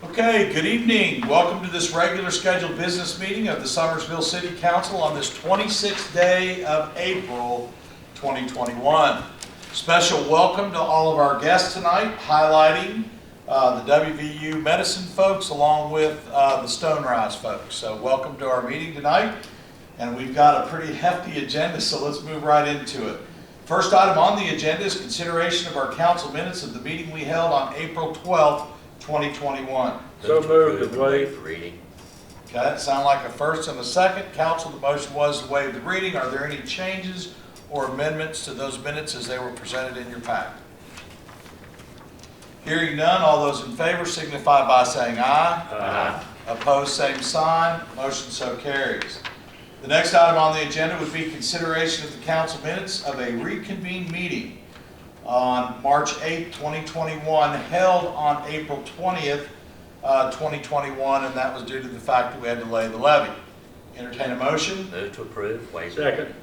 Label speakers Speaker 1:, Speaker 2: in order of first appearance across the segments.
Speaker 1: Okay, good evening. Welcome to this regular scheduled business meeting of the Summersville City Council on this 26th day of April 2021. Special welcome to all of our guests tonight, highlighting the WVU Medicine folks along with the Stonerise folks. So welcome to our meeting tonight, and we've got a pretty hefty agenda, so let's move right into it. First item on the agenda is consideration of our council minutes of the meeting we held on April 12th, 2021.
Speaker 2: So moved to waive
Speaker 3: reading.
Speaker 1: Okay, that sounds like a first and a second. Council, the motion was to waive the reading. Are there any changes or amendments to those minutes as they were presented in your packet? Hearing none, all those in favor signify by saying aye.
Speaker 3: Aye.
Speaker 1: Opposed, same sign. Motion so carries. The next item on the agenda would be consideration of the council minutes of a reconvened meeting on March 8, 2021, held on April 20th, 2021, and that was due to the fact that we had to lay the levy. Entertain a motion.
Speaker 3: Move to approve, waive.
Speaker 2: second.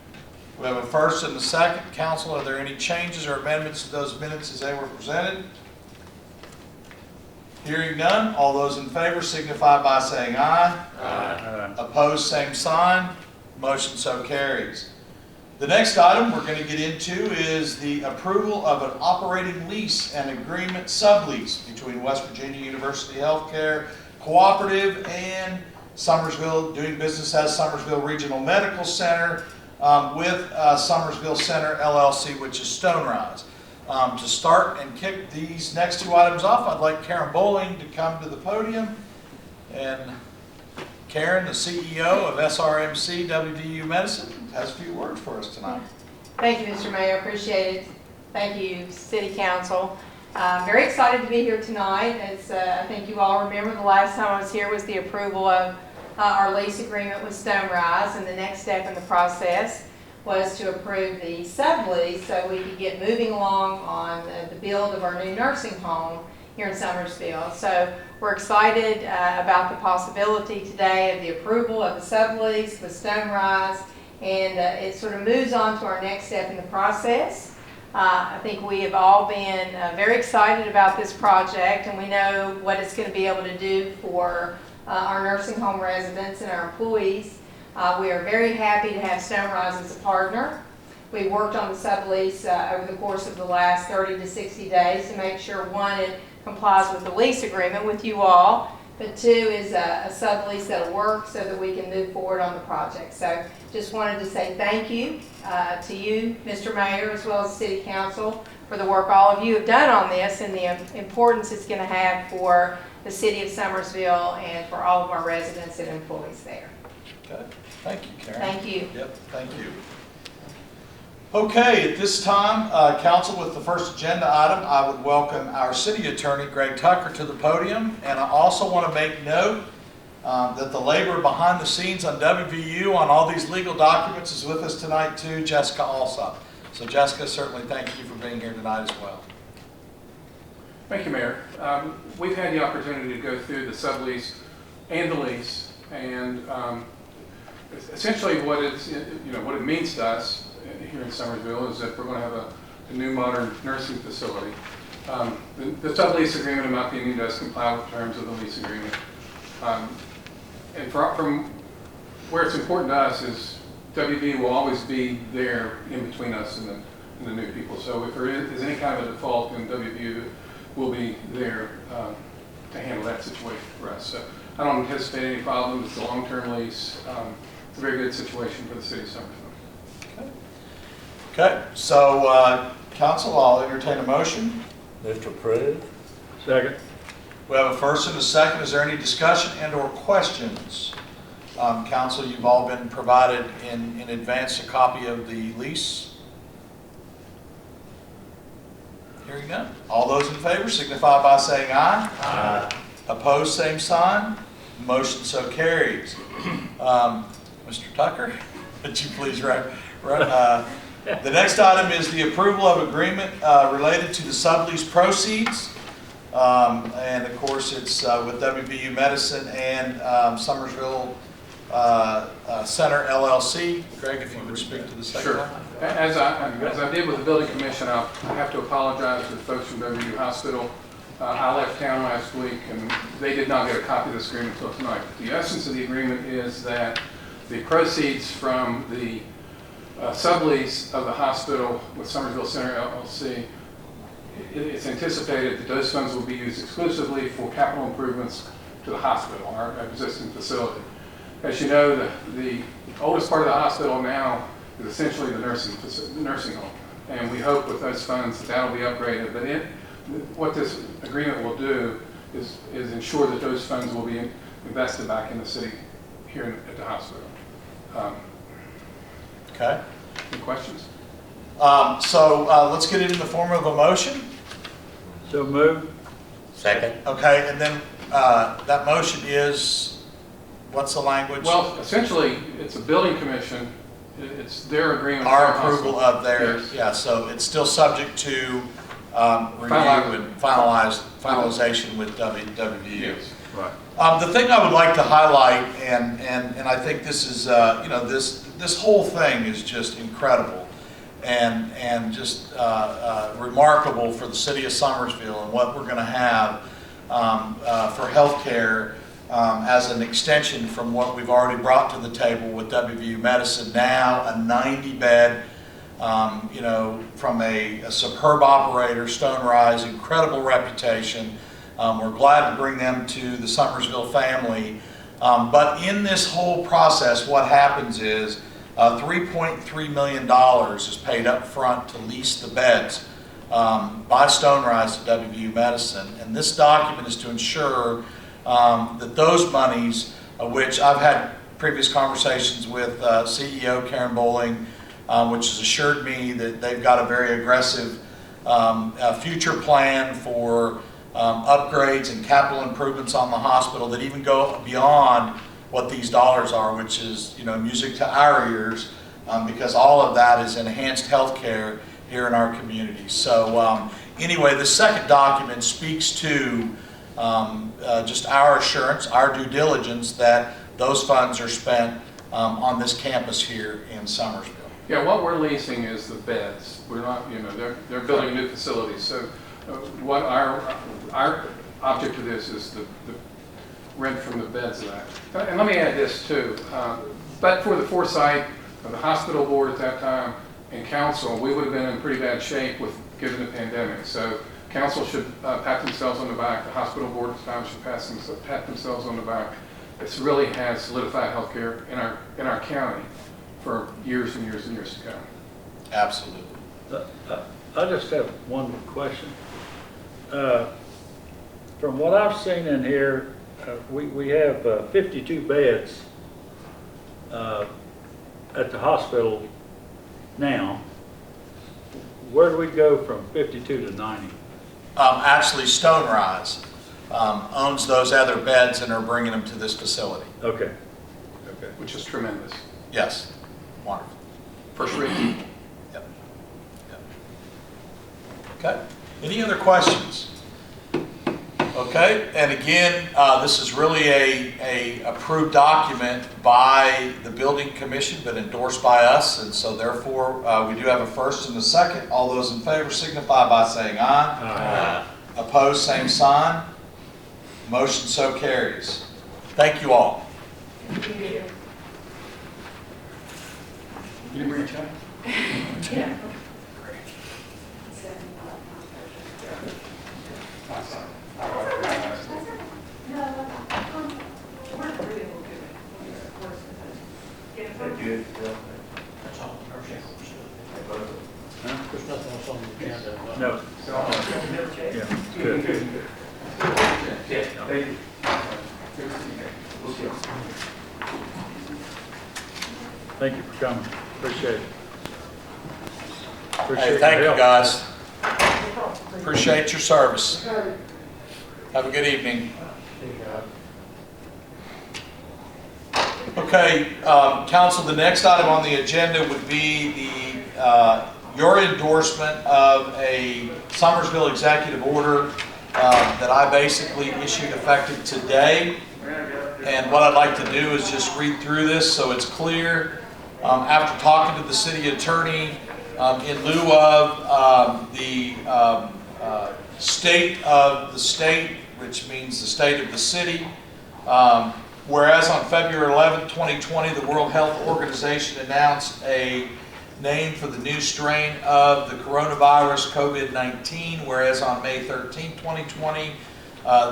Speaker 1: We have a first and a second. Council, are there any changes or amendments to those minutes as they were presented? Hearing none, all those in favor signify by saying aye.
Speaker 3: Aye.
Speaker 1: Opposed, same sign. Motion so carries. The next item we're going to get into is the approval of an operating lease and agreement sublease between West Virginia University Healthcare Cooperative and Summersville, doing business as Summersville Regional Medical Center with Summersville Center LLC, which is Stonerise. To start and kick these next two items off, I'd like Karen Bowling to come to the podium. And Karen, the CEO of SRMC WVU Medicine, has a few words for us tonight.
Speaker 4: Thank you, Mr. Mayor. Appreciate it. Thank you, City Council. Very excited to be here tonight. As I think you all remember, the last time I was here was the approval of our lease agreement with Stonerise, and the next step in the process was to approve the sublease so we could get moving along on the build of our new nursing home here in Summersville. So we're excited about the possibility today of the approval of the sublease with Stonerise, and it sort of moves on to our next step in the process. I think we have all been very excited about this project, and we know what it's going to be able to do for our nursing home residents and our employees. We are very happy to have Stonerise as a partner. We worked on the sublease over the course of the last 30 to 60 days to make sure, one, it complies with the lease agreement with you all, but two, is a sublease that'll work so that we can move forward on the project. So just wanted to say thank you to you, Mr. Mayor, as well as City Council, for the work all of you have done on this and the importance it's going to have for the city of Summersville and for all of our residents and employees there.
Speaker 1: Okay. Thank you, Karen.
Speaker 4: Thank you.
Speaker 1: Yep, thank you. Okay, at this time, Council, with the first agenda item, I would welcome our City Attorney, Greg Tucker, to the podium. And I also want to make note that the labor behind the scenes on WVU on all these legal documents is with us tonight too, Jessica Alsop. So Jessica, certainly thank you for being here tonight as well.
Speaker 5: Thank you, Mayor. We've had the opportunity to go through the sublease and the lease, and essentially what it means to us here in Summersville is that we're going to have a new modern nursing facility. The sublease agreement, in my opinion, does comply with the terms of the lease agreement. And from where it's important to us is WV will always be there in between us and the new people. So if there is any kind of a default, then WV will be there to handle that situation for us. So I don't anticipate any problems. It's a long-term lease. It's a very good situation for the city of Summersville.
Speaker 1: Okay, so Council, I'll entertain a motion.
Speaker 3: Move to approve.
Speaker 2: Second.
Speaker 1: We have a first and a second. Is there any discussion and or questions? Council, you've all been provided in advance a copy of the lease. Hearing none. All those in favor signify by saying aye.
Speaker 3: Aye.
Speaker 1: Opposed, same sign. Motion so carries. Mr. Tucker, would you please write? The next item is the approval of agreement related to the sublease proceeds. And of course, it's with WVU Medicine and Summersville Center LLC. Greg, if you would speak to the second
Speaker 5: Sure.
Speaker 1: one.
Speaker 5: As I did with the building commission, I have to apologize to the folks from WVU Hospital. I left town last week, and they did not get a copy of this agreement until tonight. The essence of the agreement is that the proceeds from the sublease of the hospital with Summersville Center LLC, it's anticipated that those funds will be used exclusively for capital improvements to the hospital, our existing facility. As you know, the oldest part of the hospital now is essentially the nursing home. And we hope with those funds that will be upgraded. But what this agreement will do is ensure that those funds will be invested back in the city here at the hospital.
Speaker 1: Okay.
Speaker 5: Any questions?
Speaker 1: So let's get it in the form of a motion.
Speaker 2: So moved.
Speaker 3: Second.
Speaker 1: Okay, and then that motion is, what's the language?
Speaker 5: Well, essentially, it's a building commission. It's their agreement. with
Speaker 1: Our
Speaker 5: the
Speaker 1: approval
Speaker 5: hospital.
Speaker 1: of their,
Speaker 5: Yes.
Speaker 1: yeah, so it's still subject to review and finalization with WVU.
Speaker 5: Yes.
Speaker 2: Right.
Speaker 1: The thing I would like to highlight, and I think this is, this whole thing is just incredible and just remarkable for the city of Summersville and what we're going to have for healthcare as an extension from what we've already brought to the table with WVU Medicine. Now a 90-bed, from a superb operator, Stonerise, incredible reputation. We're glad to bring them to the Summersville family. But in this whole process, what happens is $3.3 million is paid up front to lease the beds by Stonerise to WVU Medicine. And this document is to ensure that those monies, which I've had previous conversations with CEO Karen Bowling, which has assured me that they've got a very aggressive future plan for upgrades and capital improvements on the hospital that even go beyond what these dollars are, which is music to our ears, because all of that is enhanced health care here in our community. So anyway, the second document speaks to just our assurance, our due diligence that those funds are spent on this campus here in Summersville.
Speaker 5: Yeah, what we're leasing is the beds. We're not, they're building new facilities. So what our object to this is the rent from the beds of that. And let me add this too. But for the foresight of the hospital board at that time and council, we would have been in pretty bad shape given the pandemic. So council should pat themselves on the back. The hospital board should pat themselves on the back. This really has solidified healthcare in our county for years and years and years to come.
Speaker 1: Absolutely.
Speaker 2: I just have one question. From what I've seen in here, we have 52 beds at the hospital now. Where do we go from 52 to 90?
Speaker 1: Actually, Stonerise owns those other beds and are bringing them to this facility.
Speaker 2: Okay.
Speaker 5: Which is tremendous.
Speaker 1: Yes, wonderful.
Speaker 5: First rate.
Speaker 1: Yep. Okay, any other questions? Okay, and again, this is really a approved document by the building commission, but endorsed by us, and so therefore we do have a first and a second. All those in favor signify by saying aye. Aye. Opposed, same sign. Motion so carries. Thank you all.
Speaker 4: Thank you.
Speaker 5: You didn't bring a check?
Speaker 4: Yeah.
Speaker 2: There's nothing else on the agenda. No. Yeah, good.
Speaker 5: Thank you.
Speaker 2: Thank you for coming. Appreciate it.
Speaker 1: Hey,
Speaker 2: Appreciate
Speaker 1: thank
Speaker 2: your
Speaker 1: you,
Speaker 2: help.
Speaker 1: guys. Appreciate your service. Have a good evening. Okay, council, the next item on the agenda would be your endorsement of a Summersville executive order that I basically issued effective today. And what I'd like to do is just read through this so it's clear. After talking to the city attorney, in lieu of the state of the state, which means the state of the city. Whereas on February 11, 2020, the World Health Organization announced a name for the new strain of the coronavirus, COVID-19, whereas on May 13, 2020,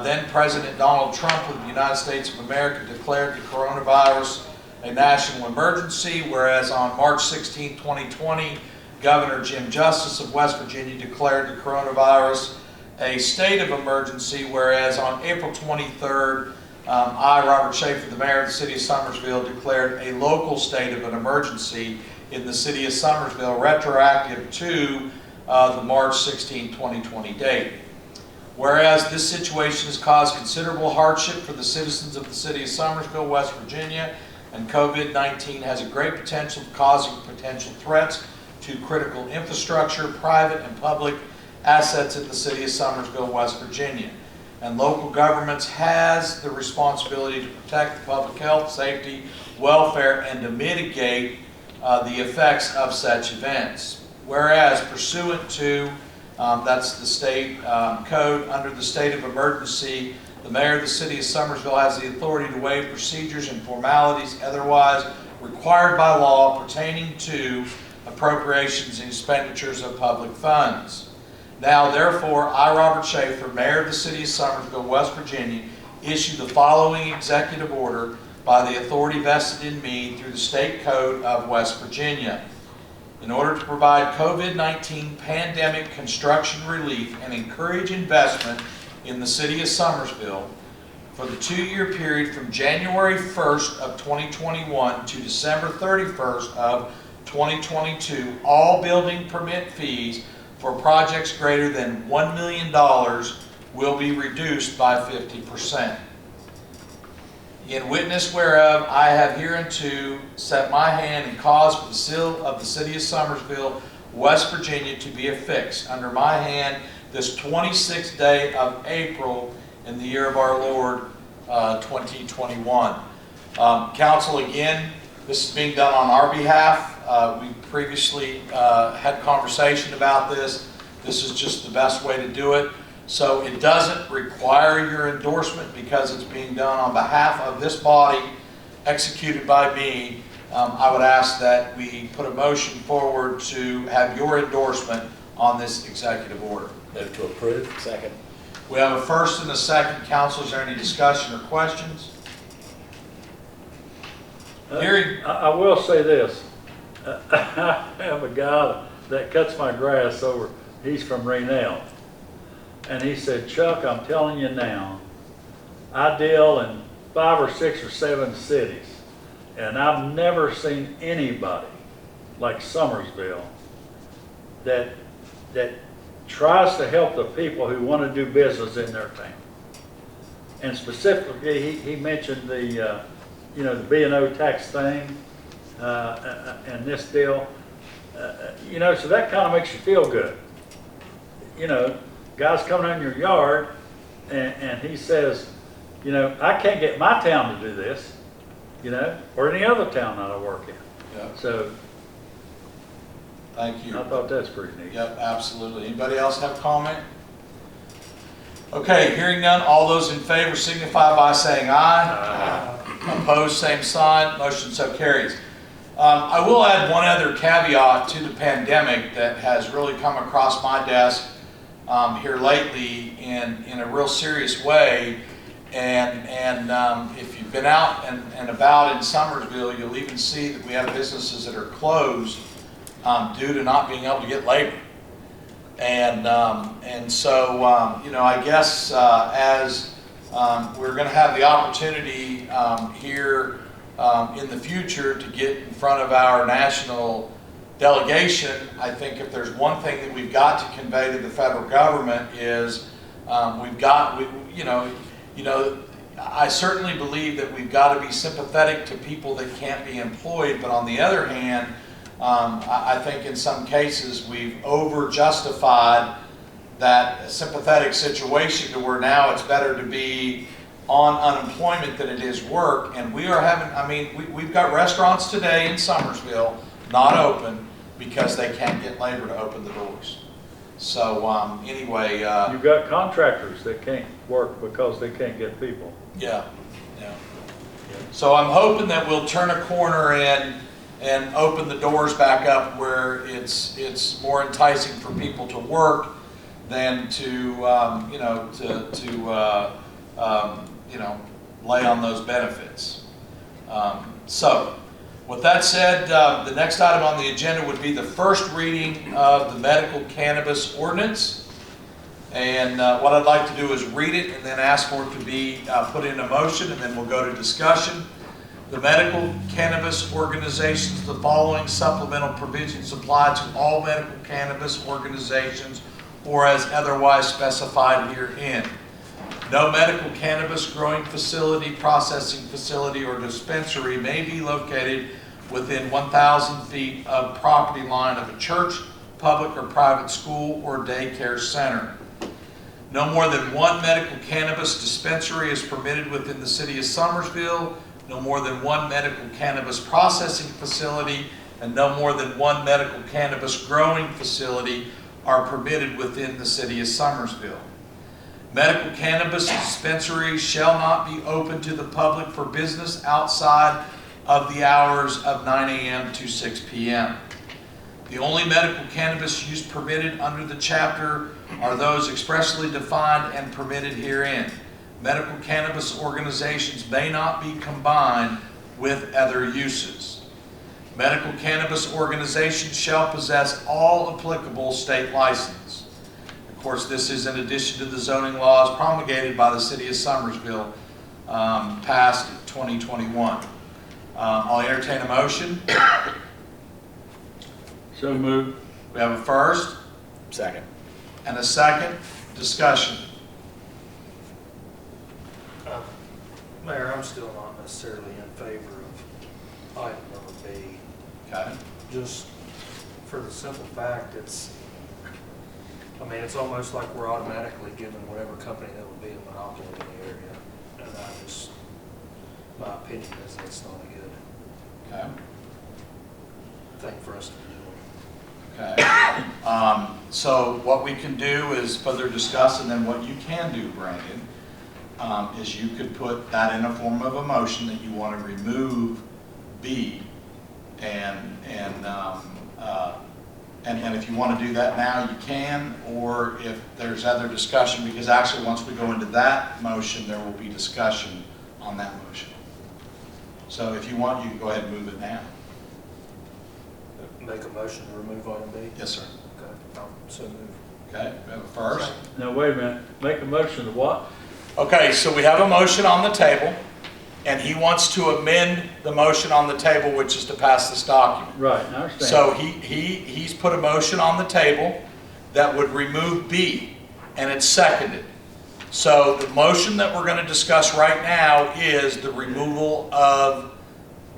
Speaker 1: then President Donald Trump of the United States of America declared the coronavirus a national emergency, whereas on March 16, 2020, Governor Jim Justice of West Virginia declared the coronavirus a state of emergency, whereas on April 23rd, I, Robert Schaefer, the mayor of the city of Summersville, declared a local state of an emergency in the city of Summersville, retroactive to the March 16, 2020 date. Whereas this situation has caused considerable hardship for the citizens of the city of Summersville, West Virginia, and COVID-19 has a great potential of causing potential threats to critical infrastructure, private and public assets in the city of Summersville, West Virginia. And local governments has the responsibility to protect the public health, safety, welfare, and to mitigate the effects of such events. Whereas pursuant to, that's the state code, under the state of emergency, the mayor of the city of Summersville has the authority to waive procedures and formalities otherwise required by law pertaining to appropriations and expenditures of public funds. Now, therefore, I, Robert Schaefer, mayor of the city of Summersville, West Virginia, issue the following executive order by the authority vested in me through the state code of West Virginia. In order to provide COVID-19 pandemic construction relief and encourage investment in the city of Summersville for the 2-year period from January 1st of 2021 to December 31st of 2022, all building permit fees for projects greater than $1 million will be reduced by 50%. In witness whereof, I have hereunto set my hand and caused for the seal of the city of Summersville, West Virginia, to be affixed under my hand this 26th day of April in the year of our Lord, 2021. Council, again, this is being done on our behalf. We previously had conversation about this. This is just the best way to do it. So it doesn't require your endorsement because it's being done on behalf of this body, executed by me. I would ask that we put a motion forward to have your endorsement on this executive order.
Speaker 3: Move to approve. Second.
Speaker 1: We have a first and a second. Council, is there any discussion or questions? Hearing.
Speaker 2: I will say this. I have a guy that cuts my grass over, he's from Raynell. And he said, Chuck, I'm telling you now, I deal in 5 or 6 or 7 cities, and I've never seen anybody like Summersville that tries to help the people who want to do business in their town. And specifically, he mentioned the the B&O tax thing and this deal. So that kind of makes you feel good. Guy's coming in your yard and he says, I can't get my town to do this, or any other town that I work in.
Speaker 1: Yeah.
Speaker 2: So
Speaker 1: Thank you.
Speaker 2: I thought that's pretty neat.
Speaker 1: Yep, absolutely. Anybody else have a comment? Okay, hearing none, all those in favor signify by saying aye. Opposed, same sign. Motion so carries. I will add one other caveat to the pandemic that has really come across my desk here lately in a real serious way. And if you've been out and about in Summersville, you'll even see that we have businesses that are closed due to not being able to get labor. And so, I guess as we're going to have the opportunity here in the future to get in front of our national delegation, I think if there's one thing that we've got to convey to the federal government is I certainly believe that we've got to be sympathetic to people that can't be employed, but on the other hand, I think in some cases we've over-justified that sympathetic situation to where now it's better to be on unemployment than it is work. And we are having, we've got restaurants today in Summersville not open because they can't get labor to open the doors. So, anyway,
Speaker 2: You've got contractors that can't work because they can't get people.
Speaker 1: yeah, yeah. So I'm hoping that we'll turn a corner and open the doors back up where it's more enticing for people to work than to, you know, lay on those benefits. So, with that said, the next item on the agenda would be the first reading of the medical cannabis ordinance. And what I'd like to do is read it and then ask for it to be put in a motion, and then we'll go to discussion. The medical cannabis organizations, the following supplemental provisions apply to all medical cannabis organizations or as otherwise specified herein. No medical cannabis growing facility, processing facility, or dispensary may be located within 1,000 feet of property line of a church, public or private school, or daycare center. No more than one medical cannabis dispensary is permitted within the city of Summersville. No more than one medical cannabis processing facility and no more than one medical cannabis growing facility are permitted within the city of Summersville. Medical cannabis dispensaries shall not be open to the public for business outside of the hours of 9 a.m. to 6 p.m. The only medical cannabis use permitted under the chapter are those expressly defined and permitted herein. Medical cannabis organizations may not be combined with other uses. Medical cannabis organizations shall possess all applicable state licenses. Of course, this is in addition to the zoning laws promulgated by the city of Summersville, passed 2021. I'll entertain a motion.
Speaker 2: So moved.
Speaker 1: We have a first
Speaker 3: Second.
Speaker 1: and a second. Discussion.
Speaker 6: Mayor, I'm still not necessarily in favor of item number B,
Speaker 1: Okay.
Speaker 6: just for the simple fact it's almost like we're automatically giving whatever company that would be a monopoly in the area. And my opinion is it's not a good
Speaker 1: Okay.
Speaker 6: thing for us to be doing.
Speaker 1: Okay. So what we can do is further discuss, and then what you can do, Brandon, is you could put that in a form of a motion that you want to remove B, and if you want to do that now, you can, or if there's other discussion, because actually once we go into that motion, there will be discussion on that motion. So if you want, you can go ahead and move it now.
Speaker 6: Make a motion to remove item B?
Speaker 1: Yes, sir.
Speaker 6: Okay, so move.
Speaker 1: Okay, we have a first.
Speaker 2: Now, wait a minute. Make a motion to what?
Speaker 1: Okay, so we have a motion on the table, and he wants to amend the motion on the table, which is to pass this document.
Speaker 2: Right, I understand.
Speaker 1: So he's put a motion on the table that would remove B, and it's seconded. So the motion that we're going to discuss right now is the removal of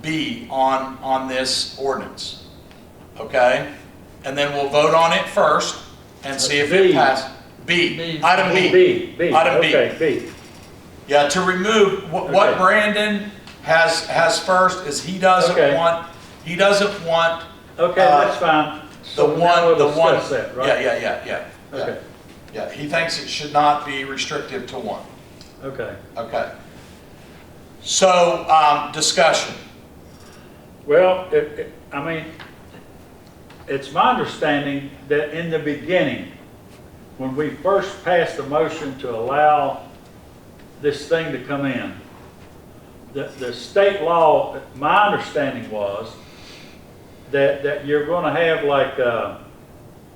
Speaker 1: B on this ordinance. Okay? And then we'll vote on it first and see if it
Speaker 2: B.
Speaker 1: passes. B, item B.
Speaker 2: B.
Speaker 1: Item B.
Speaker 2: Okay, B.
Speaker 1: Yeah, to remove, what
Speaker 2: Okay.
Speaker 1: Brandon has first is he doesn't
Speaker 2: Okay.
Speaker 1: want,
Speaker 2: Okay, that's fine.
Speaker 1: the
Speaker 2: So now
Speaker 1: one,
Speaker 2: we'll
Speaker 1: the one.
Speaker 2: discuss that, right?
Speaker 1: Yeah.
Speaker 2: Okay,
Speaker 1: Yeah, he thinks it should not be restrictive to one.
Speaker 2: okay.
Speaker 1: Okay. So, discussion.
Speaker 2: Well, it's my understanding that in the beginning, when we first passed the motion to allow this thing to come in, the state law, my understanding was that you're going to have like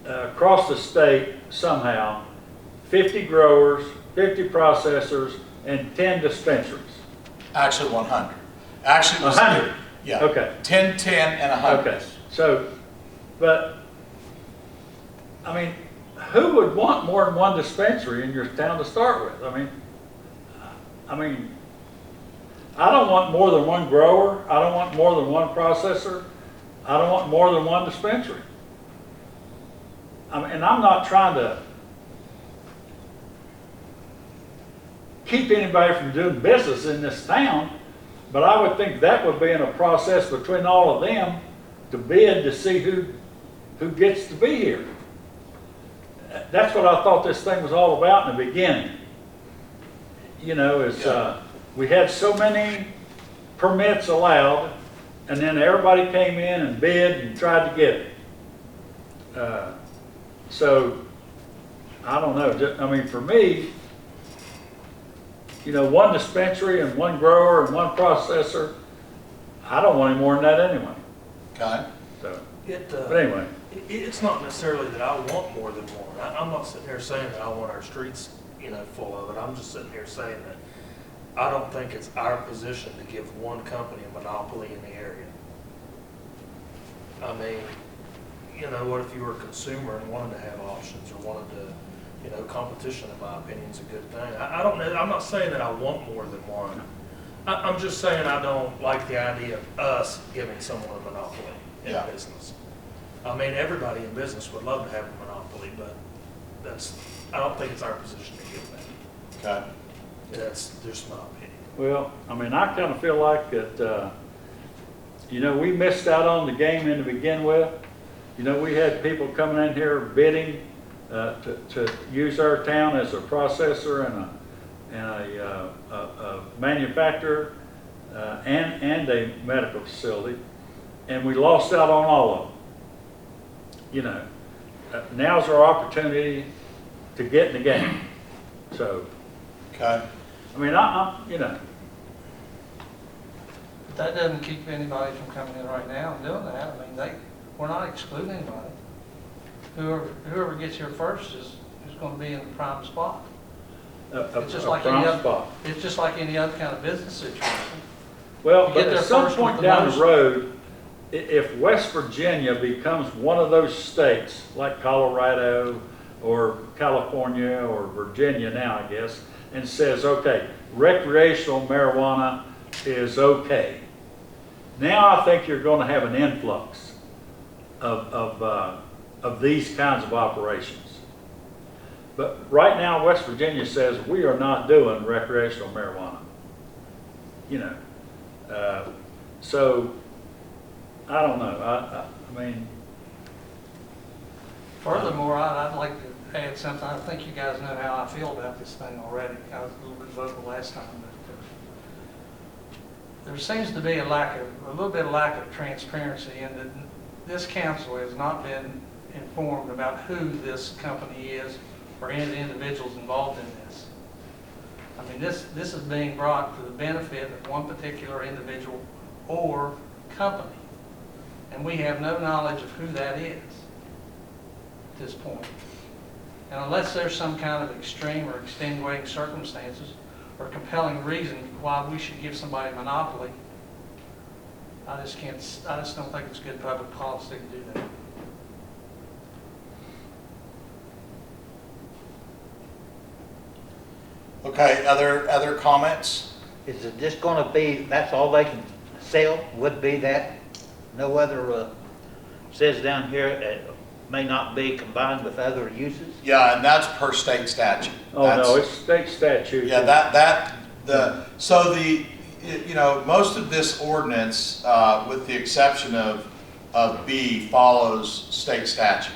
Speaker 2: across the state somehow 50 growers, 50 processors, and 10 dispensaries.
Speaker 1: Actually, 100. Actually, it was
Speaker 2: 100?
Speaker 1: Yeah.
Speaker 2: Okay.
Speaker 1: 10, 10, and 100.
Speaker 2: Okay, so, but, who would want more than one dispensary in your town to start with? I don't want more than one grower, I don't want more than one processor, I don't want more than one dispensary. And I'm not trying to keep anybody from doing business in this town, but I would think that would be in a process between all of them to bid to see who gets to be here. that's what I thought this thing was all about in the beginning. You know, is, we had so many permits allowed, and then everybody came in and bid and tried to get it. So, I don't know, I mean, for me, you know, one dispensary and one grower and one processor, I don't want any more than that anyway,
Speaker 1: Okay,
Speaker 2: so,
Speaker 6: It,
Speaker 2: but anyway.
Speaker 6: it's not necessarily that I want more than one. I'm not sitting here saying that I want our streets, full of it. I'm just sitting here saying that I don't think it's our position to give one company a monopoly in the area. I mean, what if you were a consumer and wanted to have options or wanted to, competition, in my opinion, is a good thing. I don't know, I'm not saying that I want more than one. I'm just saying I don't like the idea of us giving someone a monopoly in
Speaker 1: Yeah.
Speaker 6: business. I mean, everybody in business would love to have a monopoly, but I don't think it's our position to give that.
Speaker 1: okay.
Speaker 6: That's just my opinion.
Speaker 2: Well, I mean, I kind of feel like that, we missed out on the game in to begin with. We had people coming in here bidding to use our town as a processor and a manufacturer and a medical facility, and we lost out on all of them. Now's our opportunity to get in the game. So,
Speaker 1: Okay,
Speaker 2: I mean,
Speaker 7: But that doesn't keep anybody from coming in right now and doing that. I mean, we're not excluding anybody. Whoever gets here first is going to be in the prime spot. It's just like any
Speaker 2: prime
Speaker 7: other,
Speaker 2: spot.
Speaker 7: it's just like any other kind of business situation.
Speaker 2: Well,
Speaker 7: You
Speaker 2: but
Speaker 7: get there
Speaker 2: at some
Speaker 7: first
Speaker 2: point
Speaker 7: with the
Speaker 2: down the
Speaker 7: most.
Speaker 2: road, if West Virginia becomes one of those states, like Colorado or California or Virginia now, I guess, and says, okay, recreational marijuana is okay. Now I think you're going to have an influx of these kinds of operations. But right now, West Virginia says we are not doing recreational marijuana. So I don't know. I mean,
Speaker 7: Furthermore, I'd like to add something. I think you guys know how I feel about this thing already. I was a little bit vocal last time. But there seems to be a little bit of lack of transparency in that this council has not been informed about who this company is or any of the individuals involved in this. I mean, this is being brought for the benefit of one particular individual or company. And we have no knowledge of who that is at this point. And unless there's some kind of extreme or extenuating circumstances or compelling reason why we should give somebody a monopoly, I just don't think it's good public policy to do that.
Speaker 1: okay, other comments?
Speaker 8: Is it just gonna be, that's all they can sell, would be that? No other, says down here, it may not be combined with other uses?
Speaker 1: Yeah, and that's per state statute.
Speaker 2: oh no, it's state statute.
Speaker 1: Yeah, most of this ordinance, with the exception of B, follows state statute.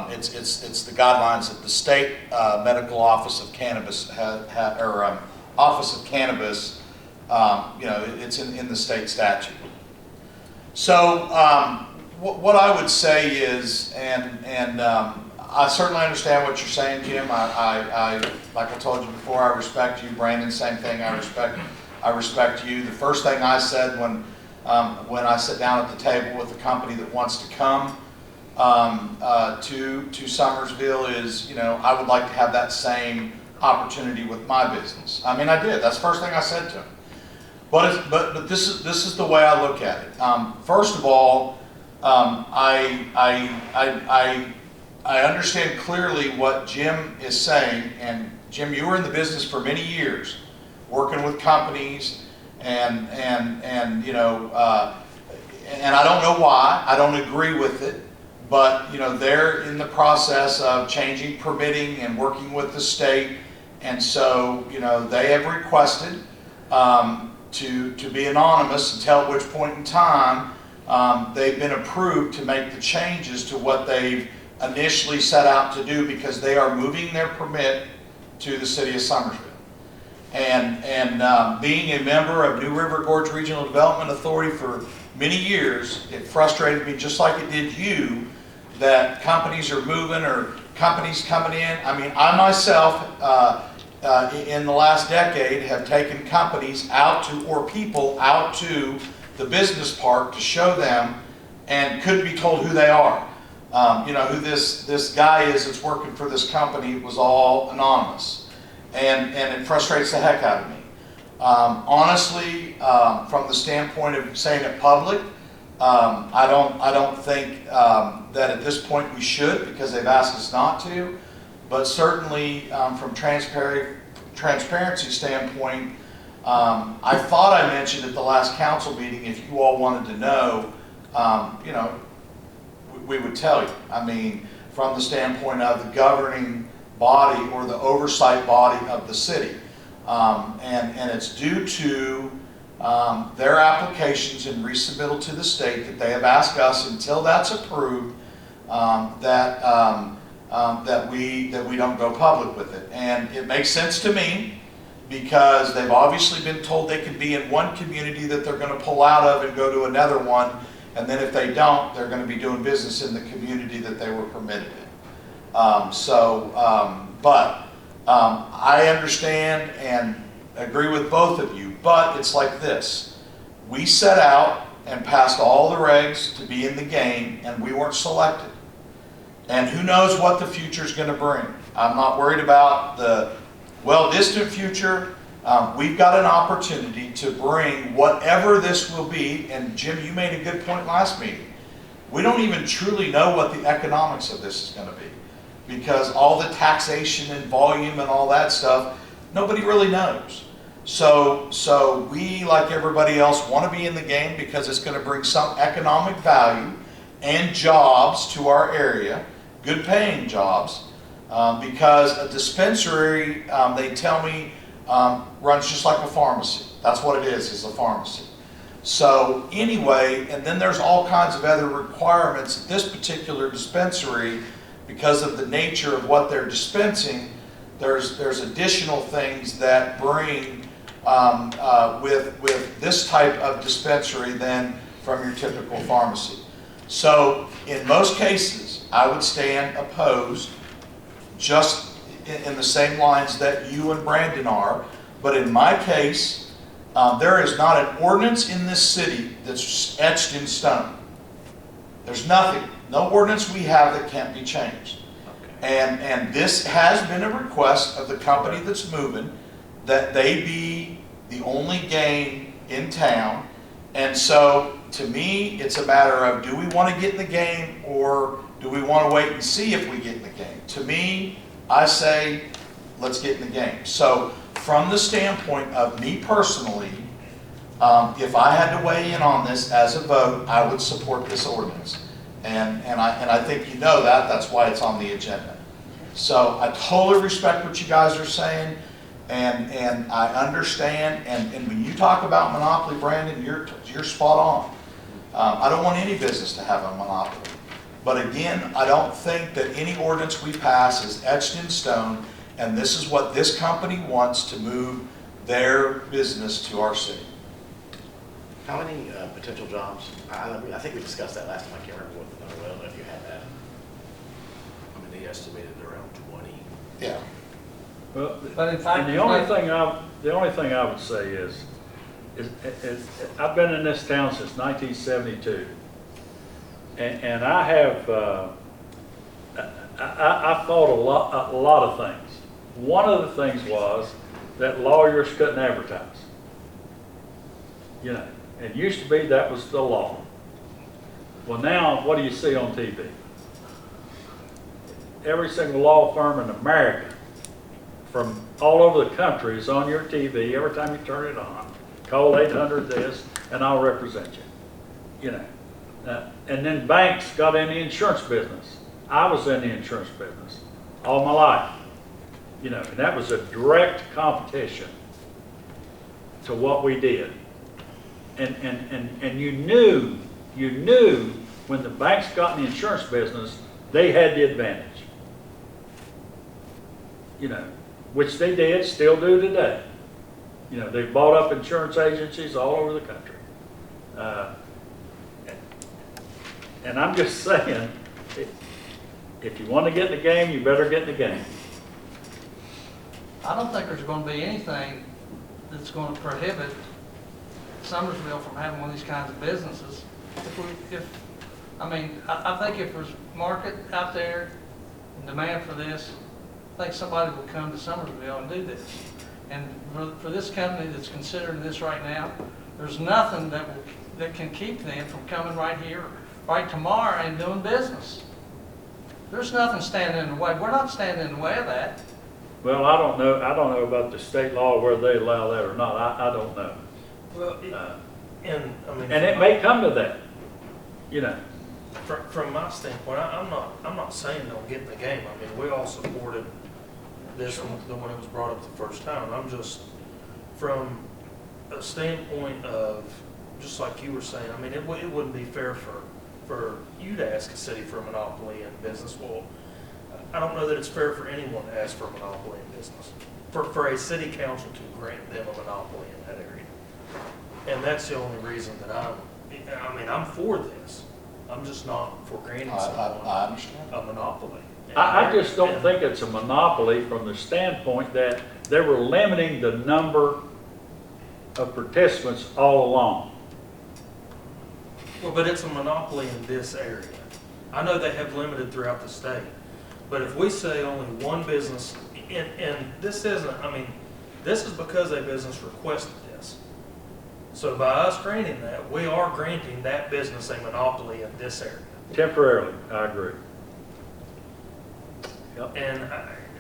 Speaker 1: It's the guidelines that the state medical office of cannabis office of cannabis, it's in the state statute. So what I would say is, and I certainly understand what you're saying, Jim. I like I told you before, I respect you. Brandon, same thing. I respect you. The first thing I said when I sit down at the table with a company that wants to come to Summersville is, I would like to have that same opportunity with my business. I mean, I did. That's the first thing I said to him. But this is the way I look at it. First of all, I understand clearly what Jim is saying, and Jim, you were in the business for many years, working with companies, and I don't know why. I don't agree with it. But, they're in the process of changing permitting and working with the state. And so, they have requested to be anonymous until at which point in time they've been approved to make the changes to what they've initially set out to do, because they are moving their permit to the city of Summersville. And being a member of New River Gorge Regional Development Authority for many years, it frustrated me just like it did you, that companies are moving or companies coming in. I mean, I myself, in the last decade, have taken companies out to, or people out to the business park to show them, and couldn't be told who they are. You know, who this guy is that's working for this company was all anonymous. And it frustrates the heck out of me. Honestly, from the standpoint of saying it public, I don't think that at this point we should, because they've asked us not to. But certainly, from transparency standpoint, I thought I mentioned at the last council meeting, if you all wanted to know, you know, we would tell you. I mean, from the standpoint of the governing body or the oversight body of the city. And it's due to their applications and resubmittal to the state that they have asked us, until that's approved, that we don't go public with it. And it makes sense to me, because they've obviously been told they can be in one community that they're going to pull out of and go to another one, and then if they don't, they're going to be doing business in the community that they were permitted in. I understand and agree with both of you, but it's like this. We set out and passed all the regs to be in the game, and we weren't selected. And who knows what the future's going to bring. I'm not worried about the well-distant future. We've got an opportunity to bring whatever this will be, and Jim, you made a good point last meeting. We don't even truly know what the economics of this is going to be, because all the taxation and volume and all that stuff, nobody really knows. So we, like everybody else, want to be in the game, because it's going to bring some economic value and jobs to our area, good paying jobs, because a dispensary, they tell me, runs just like a pharmacy. That's what it is a pharmacy. So anyway, and then there's all kinds of other requirements at this particular dispensary, because of the nature of what they're dispensing. There's additional things that bring with this type of dispensary than from your typical pharmacy. So in most cases, I would stand opposed, just in the same lines that you and Brandon are. But in my case, there is not an ordinance in this city that's etched in stone. There's nothing. No ordinance we have that can't be changed. And this has been a request of the company that's moving, that they be the only game in town. And so, to me, it's a matter of, do we want to get in the game, or do we want to wait and see if we get in the game? To me, I say, let's get in the game. So, from the standpoint of me personally, if I had to weigh in on this as a vote, I would support this ordinance. And I think you know that. That's why it's on the agenda. So I totally respect what you guys are saying, and I understand. And when you talk about monopoly, Brandon, you're spot on. I don't want any business to have a monopoly. But again, I don't think that any ordinance we pass is etched in stone, and this is what this company wants to move their business to our city.
Speaker 9: How many potential jobs? I think we discussed that last time. I can't remember what the number was. I don't know if you had that.
Speaker 6: I mean, they estimated around 20.
Speaker 1: Yeah.
Speaker 2: Well,
Speaker 7: But in fact,
Speaker 2: and the only thing I would say is I've been in this town since 1972, and I have I fought a lot of things. One of the things was that lawyers couldn't advertise. You know, it used to be that was the law. Well, now what do you see on TV? Every single law firm in America, from all over the country, is on your TV every time you turn it on. Call 800 this, and I'll represent you. You know, and then banks got in the insurance business. I was in the insurance business all my life. You know, and that was a direct competition to what we did. And you knew when the banks got in the insurance business they had the advantage. You know, which they did, still do today. You know, they've bought up insurance agencies all over the country. And I'm just saying, if you want to get in the game, you better get in the game.
Speaker 7: I don't think there's going to be anything that's going to prohibit Summersville from having one of these kinds of businesses. I think if there's market out there and demand for this, I think somebody will come to Summersville and do this. And for this company that's considering this right now, there's nothing that can keep them from coming right here, right tomorrow and doing business. There's nothing standing in the way. We're not standing in the way of that.
Speaker 2: Well, I don't know about the state law, whether they allow that or not. I don't know.
Speaker 6: Well, and
Speaker 2: it may come to that, you know.
Speaker 6: From my standpoint, I'm not saying don't get in the game. I mean, we all supported this when it was brought up the first time. I'm just, from a standpoint of, just like you were saying, I mean, it wouldn't be fair for you to ask a city for a monopoly in business. Well, I don't know that it's fair for anyone to ask for a monopoly in business, for a city council to grant them a monopoly in that area. And that's the only reason that I'm for this. I'm just not for granting
Speaker 1: I
Speaker 6: someone
Speaker 1: understand.
Speaker 6: a monopoly.
Speaker 2: I just don't think it's a monopoly from the standpoint that they were limiting the number of participants all along.
Speaker 6: Well, but it's a monopoly in this area. I know they have limited throughout the state, but if we say only one business, and this isn't, I mean, this is because a business requested this. So by us granting that, we are granting that business a monopoly in this area.
Speaker 2: Temporarily, I agree. Yep.
Speaker 6: And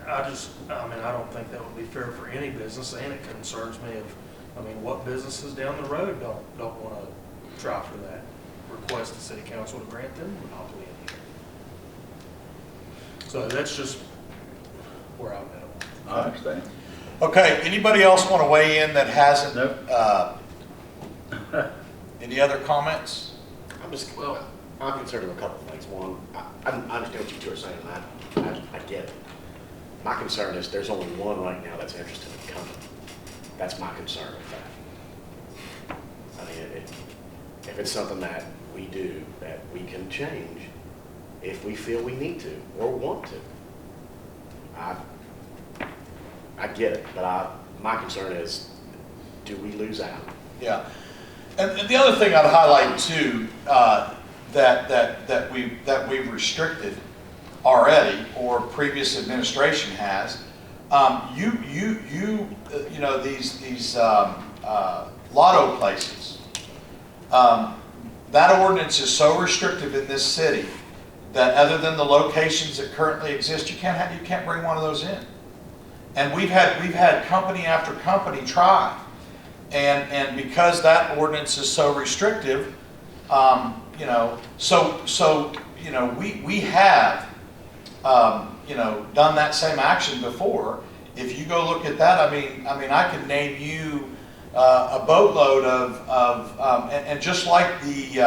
Speaker 6: I don't think that would be fair for any business, and it concerns me what businesses down the road don't want to try for that, request the city council to grant them a monopoly in here. So that's just where I'm at.
Speaker 2: I understand.
Speaker 1: Okay, anybody else want to weigh in that hasn't?
Speaker 2: Nope.
Speaker 1: Any other comments?
Speaker 9: I'm concerned with a couple of things. One, I understand what you two are saying, and I get it. My concern is there's only one right now that's interested in coming. That's my concern with that. I mean, if it's something that we do that we can change, if we feel we need to or want to, I get it, but my concern is, do we lose out?
Speaker 1: Yeah. And the other thing I'd highlight too, that we've restricted already, or previous administration has, these lotto places. That ordinance is so restrictive in this city that other than the locations that currently exist, you can't bring one of those in. And we've had company after company try. And because that ordinance is so restrictive, we have, done that same action before. If you go look at that, I mean, I can name you a boatload of and just like the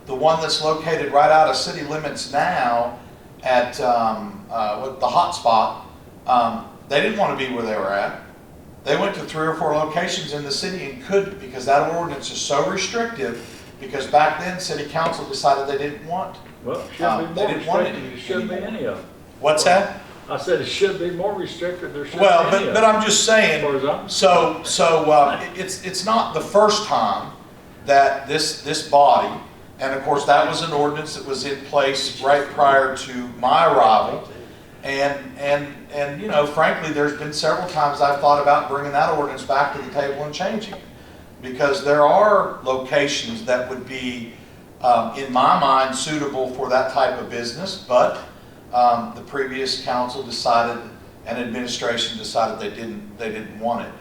Speaker 1: one that's located right out of city limits now at with the hot spot, they didn't want to be where they were at. They went to 3 or 4 locations in the city and couldn't, because that ordinance is so restrictive, because back then city council decided they didn't want.
Speaker 2: Well, it should be
Speaker 1: They
Speaker 2: more
Speaker 1: didn't want
Speaker 2: restricted. It shouldn't be any of them.
Speaker 1: What's that?
Speaker 2: I said it should be more restricted. There shouldn't
Speaker 1: Well,
Speaker 2: be any of
Speaker 1: but
Speaker 2: them.
Speaker 1: I'm just
Speaker 2: As far
Speaker 1: saying,
Speaker 2: as I'm
Speaker 1: so it's not the first time that this body, and of course that was an ordinance that was in place right prior to my arrival, and frankly, there's been several times I've thought about bringing that ordinance back to the table and changing it, because there are locations that would be, in my mind, suitable for that type of business, but the previous council decided and administration decided they didn't want it.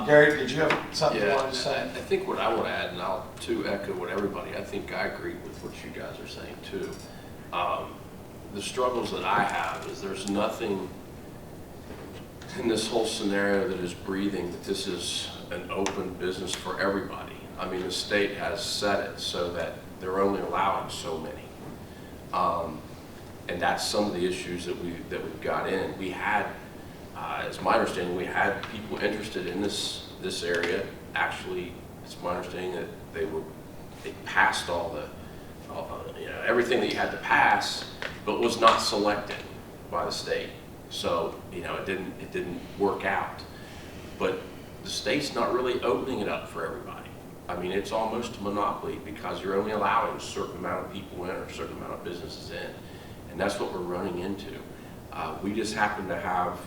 Speaker 1: Gary, did you have something you wanted to say?
Speaker 10: I think what I would add, and I'll too echo what everybody, I think I agree with what you guys are saying too. The struggles that I have is there's nothing in this whole scenario that is breathing that this is an open business for everybody. I mean, the state has set it so that they're only allowing so many. And that's some of the issues that we've got in. We had, it's my understanding, we had people interested in this area. Actually, it's my understanding that they passed all the, everything that you had to pass, but was not selected by the state. So, it didn't work out. But the state's not really opening it up for everybody. I mean, it's almost a monopoly because you're only allowing a certain amount of people in or a certain amount of businesses in. And that's what we're running into. We just happen to have,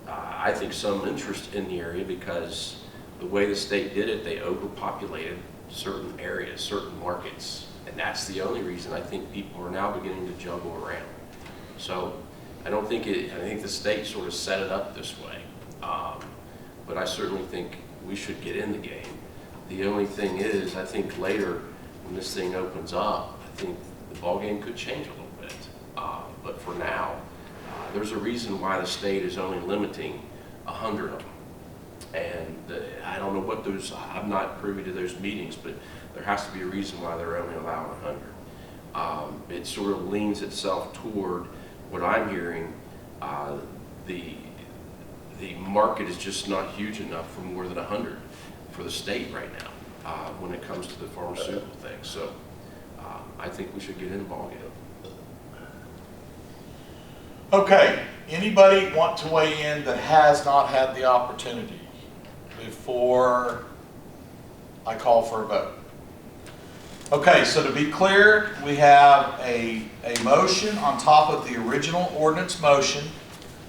Speaker 10: I think, some interest in the area because the way the state did it, they overpopulated certain areas, certain markets. And that's the only reason I think people are now beginning to juggle around. So I think the state sort of set it up this way. But I certainly think we should get in the game. The only thing is, I think later when this thing opens up, I think the ballgame could change a little bit. But for now, there's a reason why the state is only limiting 100 of them. And I don't know what those, I'm not privy to those meetings, but there has to be a reason why they're only allowing 100. It sort of leans itself toward what I'm hearing, the market is just not huge enough for more than 100 for the state right now when it comes to the pharmaceutical thing. So I think we should get in the ballgame.
Speaker 1: Okay, anybody want to weigh in that has not had the opportunity before I call for a vote? Okay, so to be clear, we have a motion on top of the original ordinance motion.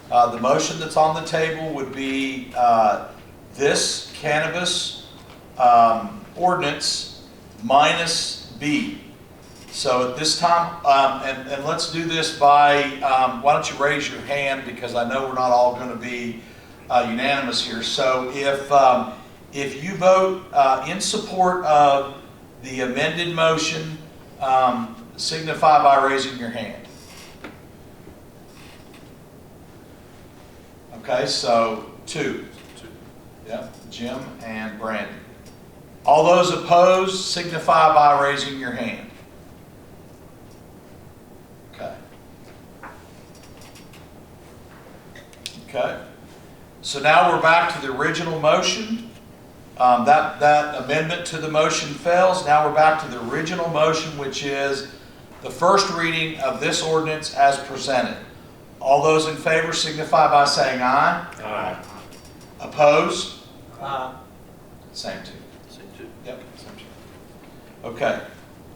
Speaker 1: The motion that's on the table would be this cannabis ordinance minus B. So at this time, and let's do this by, why don't you raise your hand because I know we're not all going to be unanimous here. So if you vote in support of the amended motion, signify by raising your hand. Okay, so 2. Yep, Jim and Brandon. All those opposed, signify by raising your hand. Okay. Okay. So now we're back to the original motion. That amendment to the motion fails. Now we're back to the original motion, which is the first reading of this ordinance as presented. All those in favor signify by saying aye.
Speaker 3: Aye.
Speaker 1: Opposed? Same two.
Speaker 10: Same two.
Speaker 1: Yep, same two. Okay.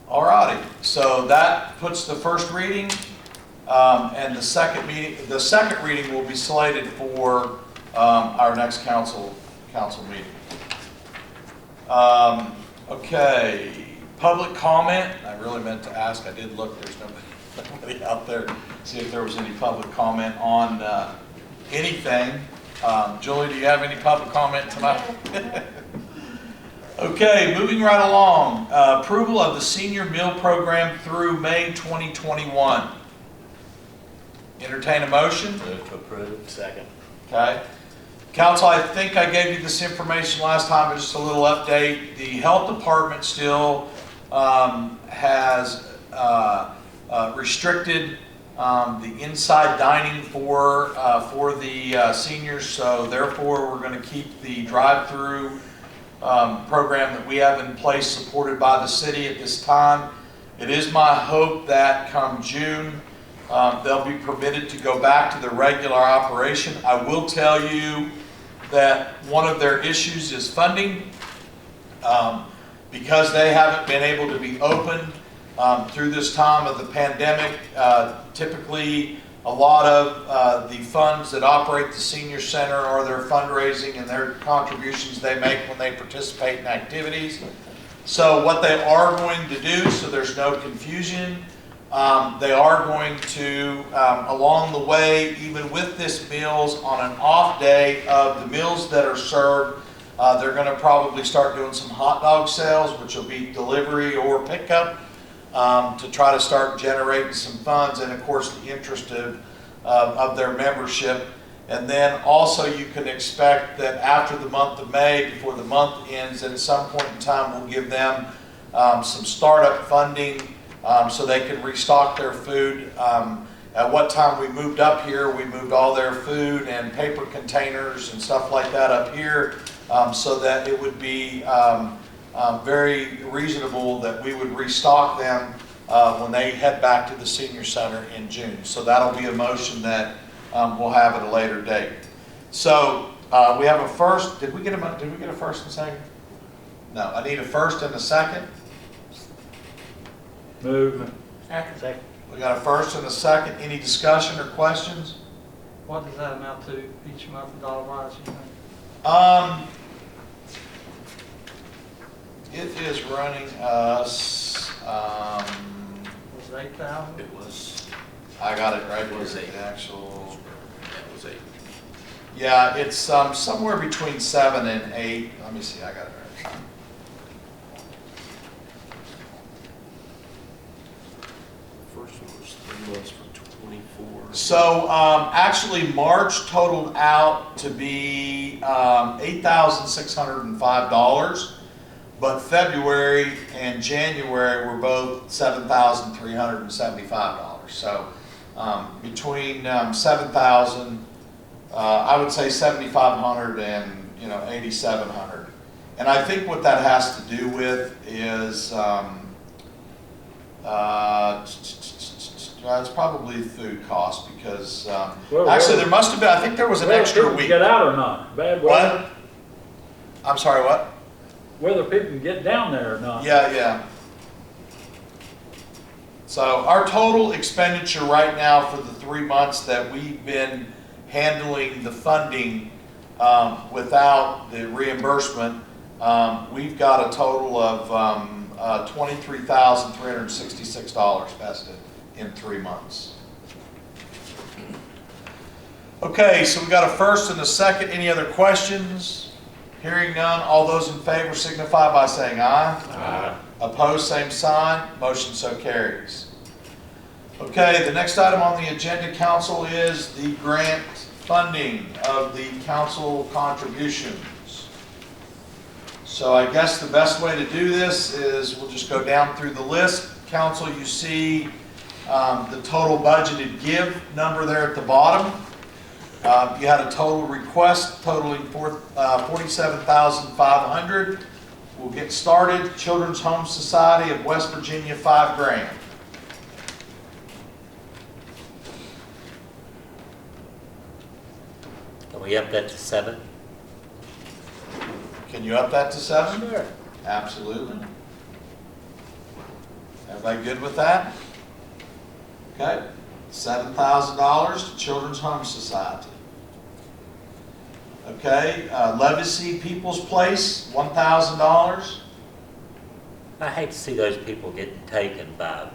Speaker 1: All righty. So that puts the first reading, and the second reading will be slated for our next council meeting. Okay. Public comment. I really meant to ask. I did look. There's nobody out there. See if there was any public comment on anything. Julie, do you have any public comment tonight? Okay, moving right along. Approval of the senior meal program through May 2021. Entertain a motion.
Speaker 3: Move to approve. Second.
Speaker 1: Okay. Council, I think I gave you this information last time, but just a little update. The health department still has restricted the inside dining for the seniors, so therefore we're going to keep the drive-through program that we have in place supported by the city at this time. It is my hope that come June they'll be permitted to go back to the regular operation. I will tell you that one of their issues is funding. Because they haven't been able to be open through this time of the pandemic, typically a lot of the funds that operate the senior center are their fundraising and their contributions they make when they participate in activities. So what they are going to do, so there's no confusion, they are going to, along the way, even with this meals, on an off day of the meals that are served, they're going to probably start doing some hot dog sales, which will be delivery or pickup, to try to start generating some funds and, of course, the interest of their membership. And then also you can expect that after the month of May, before the month ends, at some point in time we'll give them some startup funding so they can restock their food. at what time we moved up here, we moved all their food and paper containers and stuff like that up here, so that it would be very reasonable that we would restock them when they head back to the senior center in June. So that'll be a motion that we'll have at a later date. So we have a first. Did we get a first and second? No, I need a first and a second.
Speaker 2: Move.
Speaker 8: Second.
Speaker 1: We got a first and a second. Any discussion or questions?
Speaker 7: What does that amount to each month, dollar-wise, you think?
Speaker 1: It is running us,
Speaker 7: Was it 8,000?
Speaker 10: It was,
Speaker 1: I got it right
Speaker 10: It was
Speaker 1: here,
Speaker 10: eight.
Speaker 1: the actual,
Speaker 10: that was 8.
Speaker 1: yeah, it's somewhere between 7 and 8. Let me see, I got it right.
Speaker 10: First one was 3 months for 24.
Speaker 1: So actually, March totaled out to be $8,605, but February and January were both $7,375. So between 7,000, I would say 7,500 and 8,700. And I think what that has to do with is it's probably food cost because
Speaker 2: Well,
Speaker 1: actually there must have been, I think there was an extra
Speaker 2: Whether people
Speaker 1: week.
Speaker 2: Get out or not? Bad weather?
Speaker 1: What? I'm sorry, what?
Speaker 2: Whether people can get down there or not?
Speaker 1: Yeah. So our total expenditure right now for the 3 months that we've been handling the funding without the reimbursement, we've got a total of $23,366 vested in 3 months. Okay, so we got a first and a second. Any other questions? Hearing none, all those in favor signify by saying aye.
Speaker 3: Aye.
Speaker 1: Opposed, same sign. Motion so carries. Okay, the next item on the agenda, council, is the grant funding of the council contributions. So I guess the best way to do this is we'll just go down through the list. Council, you see the total budgeted give number there at the bottom. You had a total request totaling $47,500. We'll get started. Children's Home Society of West Virginia, $5 grand.
Speaker 3: Can we up that to 7?
Speaker 1: Can you up that to 7?
Speaker 8: Sure.
Speaker 1: Absolutely. Everybody good with that? Okay. $7,000 to Children's Home Society. Okay, Legacy People's Place, $1,000.
Speaker 3: I hate to see those people getting taken by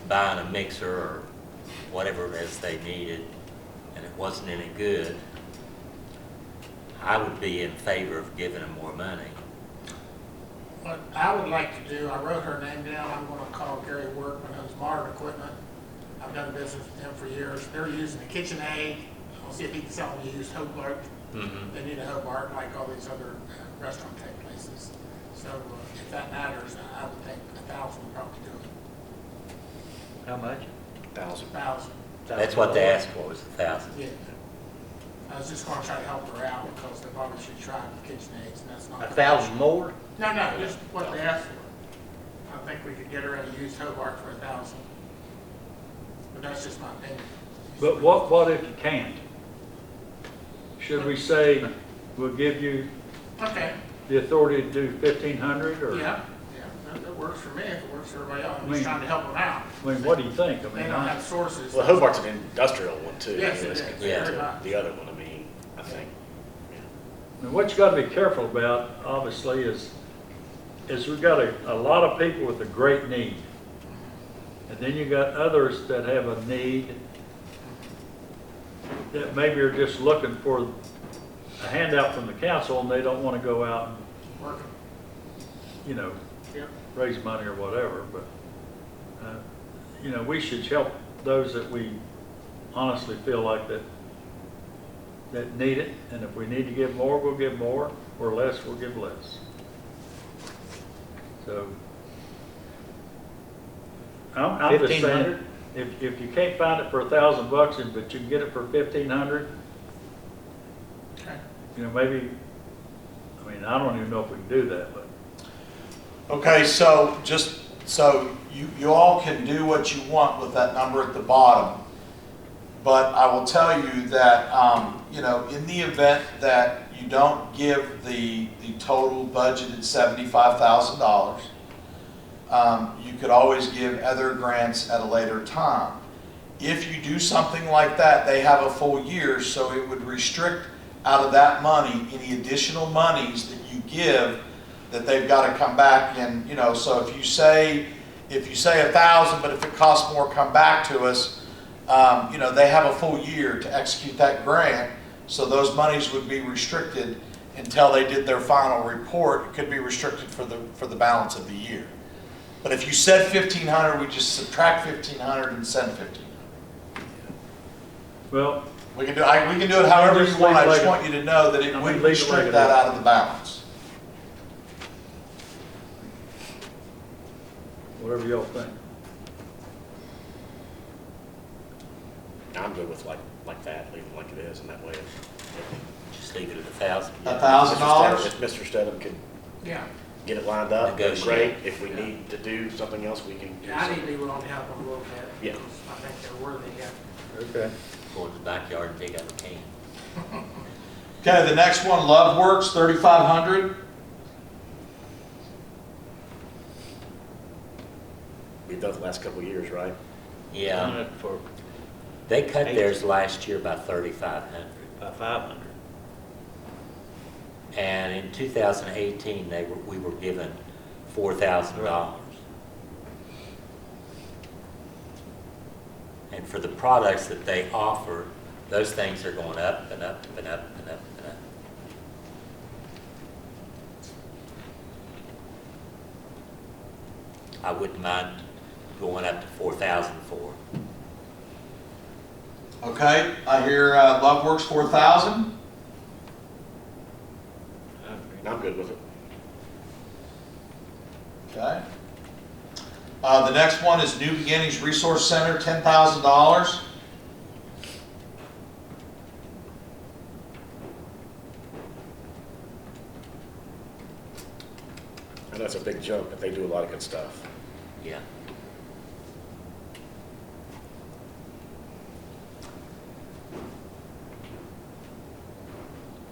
Speaker 3: buying a mixer or whatever it is they needed, and it wasn't any good. I would be in favor of giving them more money.
Speaker 11: What I would like to do, I wrote her name down, I'm gonna call Gary Workman, who's Modern Equipment. I've done business with them for years. They're using a KitchenAid. I'll see if he can sell them used Hobart. They need a Hobart like all these other restaurant type places. So if that matters, I would think 1,000 would probably do it.
Speaker 8: How much?
Speaker 9: 1,000.
Speaker 11: 1,000,
Speaker 3: That's what they asked for, was 1,000.
Speaker 11: yeah. I was just gonna try to help her out because they've obviously tried KitchenAids and that's not.
Speaker 8: 1,000 more?
Speaker 11: No, just what they asked for. I think we could get her a used Hobart for 1,000. But that's just my opinion.
Speaker 2: But what if you can't? Should we say, we'll give you
Speaker 11: Okay,
Speaker 2: the authority to do 1,500 or?
Speaker 11: yeah, that works for me if it works for everybody else. I'm
Speaker 2: I mean-
Speaker 11: just trying to help them out.
Speaker 2: I mean, what do you think? I
Speaker 11: They
Speaker 2: mean,
Speaker 11: don't have sources.
Speaker 9: Well, Hobart's an industrial one too.
Speaker 11: Yes,
Speaker 9: I mean,
Speaker 11: it
Speaker 9: it's
Speaker 11: is.
Speaker 9: compared
Speaker 11: Very
Speaker 9: to
Speaker 11: much.
Speaker 9: the other one, I mean, I think.
Speaker 2: I mean, what you gotta be careful about, obviously, is we've got a lot of people with a great need. And then you got others that have a need that maybe are just looking for a handout from the council and they don't wanna go out and,
Speaker 11: Working. Yep.
Speaker 2: raise money or whatever, but, we should help those that we honestly feel like that need it, and if we need to give more, we'll give more, or less, we'll give less. So, I'm just saying,
Speaker 8: 1,500?
Speaker 2: if you can't find it for $1,000 but you can get it for 1,500,
Speaker 11: Okay.
Speaker 2: you know, maybe, I mean, I don't even know if we can do that, but.
Speaker 1: Okay, so just, so you all can do what you want with that number at the bottom. But I will tell you that, you know, in the event that you don't give the total budgeted $75,000, you could always give other grants at a later time. If you do something like that, they have a full year, so it would restrict out of that money any additional monies that you give that they've got to come back and, you know, so if you say 1,000, but if it costs more, come back to us, you know, they have a full year to execute that grant, so those monies would be restricted until they did their final report. It could be restricted for the balance of the year. But if you said 1,500, we just subtract 1,500 and send 1,500.
Speaker 2: Well,
Speaker 1: We can do it however you want. I just want you to know that it
Speaker 2: I'm
Speaker 1: would
Speaker 2: gonna leave it like
Speaker 1: restrict
Speaker 2: it
Speaker 1: that
Speaker 2: is.
Speaker 1: out of the balance.
Speaker 2: whatever y'all think.
Speaker 9: I'm good with like that, leave it like it is, and that way.
Speaker 3: Just leave it at 1,000.
Speaker 1: $1,000?
Speaker 9: If Mr. Stedham can
Speaker 11: Yeah.
Speaker 9: get it lined up, that's
Speaker 3: Negotiate.
Speaker 9: great. If we need to do something else, we can do
Speaker 11: Yeah, I need to
Speaker 9: something.
Speaker 11: be willing to help them a little bit.
Speaker 9: Yeah.
Speaker 11: because I think they're worthy, yeah.
Speaker 2: Okay.
Speaker 3: Go in the backyard and dig up a can.
Speaker 1: Okay, the next one, Love Works, 3,500.
Speaker 9: We've done it the last couple of years, right?
Speaker 3: Yeah,
Speaker 8: For
Speaker 3: they cut theirs last year by 3,500.
Speaker 8: about 500.
Speaker 3: And in 2018, we were given $4,000. And for the products that they offer, those things are going up and up and up and up and up. I wouldn't mind going up to 4,000 for.
Speaker 1: Okay, I hear Love Works 4,000.
Speaker 9: I'm good with it.
Speaker 1: Okay. The next one is New Beginnings Resource Center, $10,000.
Speaker 9: I know it's a big jump, but they do a lot of good stuff.
Speaker 3: Yeah.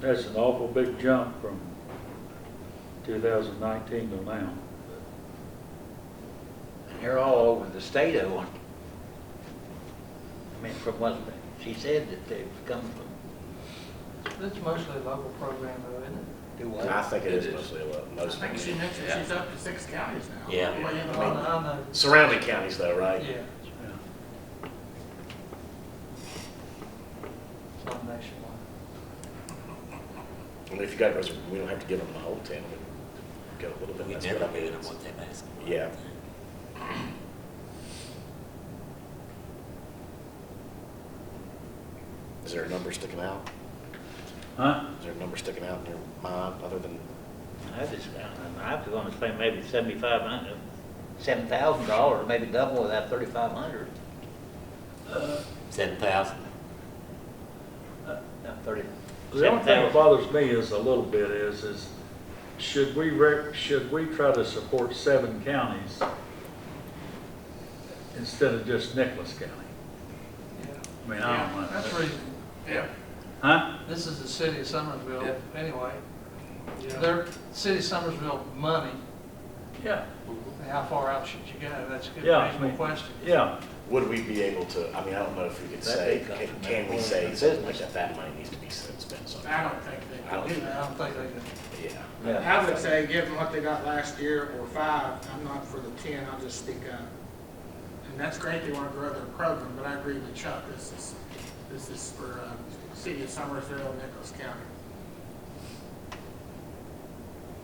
Speaker 2: That's an awful big jump from 2019 to now.
Speaker 8: And they're all over the state of one. I mean, from what she said that they've come from.
Speaker 7: It's mostly a local program though, isn't it?
Speaker 8: Do what?
Speaker 9: I think it is mostly a lot,
Speaker 11: I
Speaker 9: most.
Speaker 11: think she mentioned she's up to 6 counties now.
Speaker 3: Yeah.
Speaker 11: Way in the
Speaker 7: I
Speaker 11: money.
Speaker 7: know.
Speaker 9: Surrounding counties though, right?
Speaker 7: Yeah. It's not nationwide.
Speaker 9: I mean, if you got we don't have to give them the whole 10, we go a little bit.
Speaker 3: We've
Speaker 9: That's
Speaker 3: never
Speaker 9: what I mean.
Speaker 3: given them what they've asked for.
Speaker 9: Yeah. Is there a number sticking out?
Speaker 2: Huh?
Speaker 9: Is there a number sticking out in your mind other than,
Speaker 8: I was going to say maybe $7,500, $7,000, maybe double of that 3,500.
Speaker 3: 7,000.
Speaker 8: Not 30.
Speaker 2: The only thing that bothers me is a little bit is should we try to support 7 counties instead of just Nicholas County?
Speaker 7: Yeah.
Speaker 2: I mean, I don't
Speaker 11: Yeah,
Speaker 2: know.
Speaker 7: That's reasonable.
Speaker 11: Yeah.
Speaker 2: Huh?
Speaker 7: This is the city of Summersville,
Speaker 11: Yeah.
Speaker 7: anyway.
Speaker 11: Yeah.
Speaker 7: Their city of Summersville money,
Speaker 2: Yeah,
Speaker 7: how far out should you go? That's a good,
Speaker 2: Yeah, I
Speaker 7: reasonable
Speaker 2: mean-
Speaker 7: question.
Speaker 2: yeah.
Speaker 9: would we be able to, I mean, I don't know if we could
Speaker 8: That
Speaker 9: say,
Speaker 8: big company.
Speaker 9: can we say something like that money needs to be spent somewhere?
Speaker 11: I don't think they
Speaker 9: I don't
Speaker 11: can do
Speaker 7: I
Speaker 11: that.
Speaker 7: don't think they can.
Speaker 9: Yeah.
Speaker 11: I would say give them what they got last year or 5. I'm not for the 10, I'll just speak up. And that's great, they want to grow their program, but I agree with Chuck, this is for city of Summersville, Nicholas County.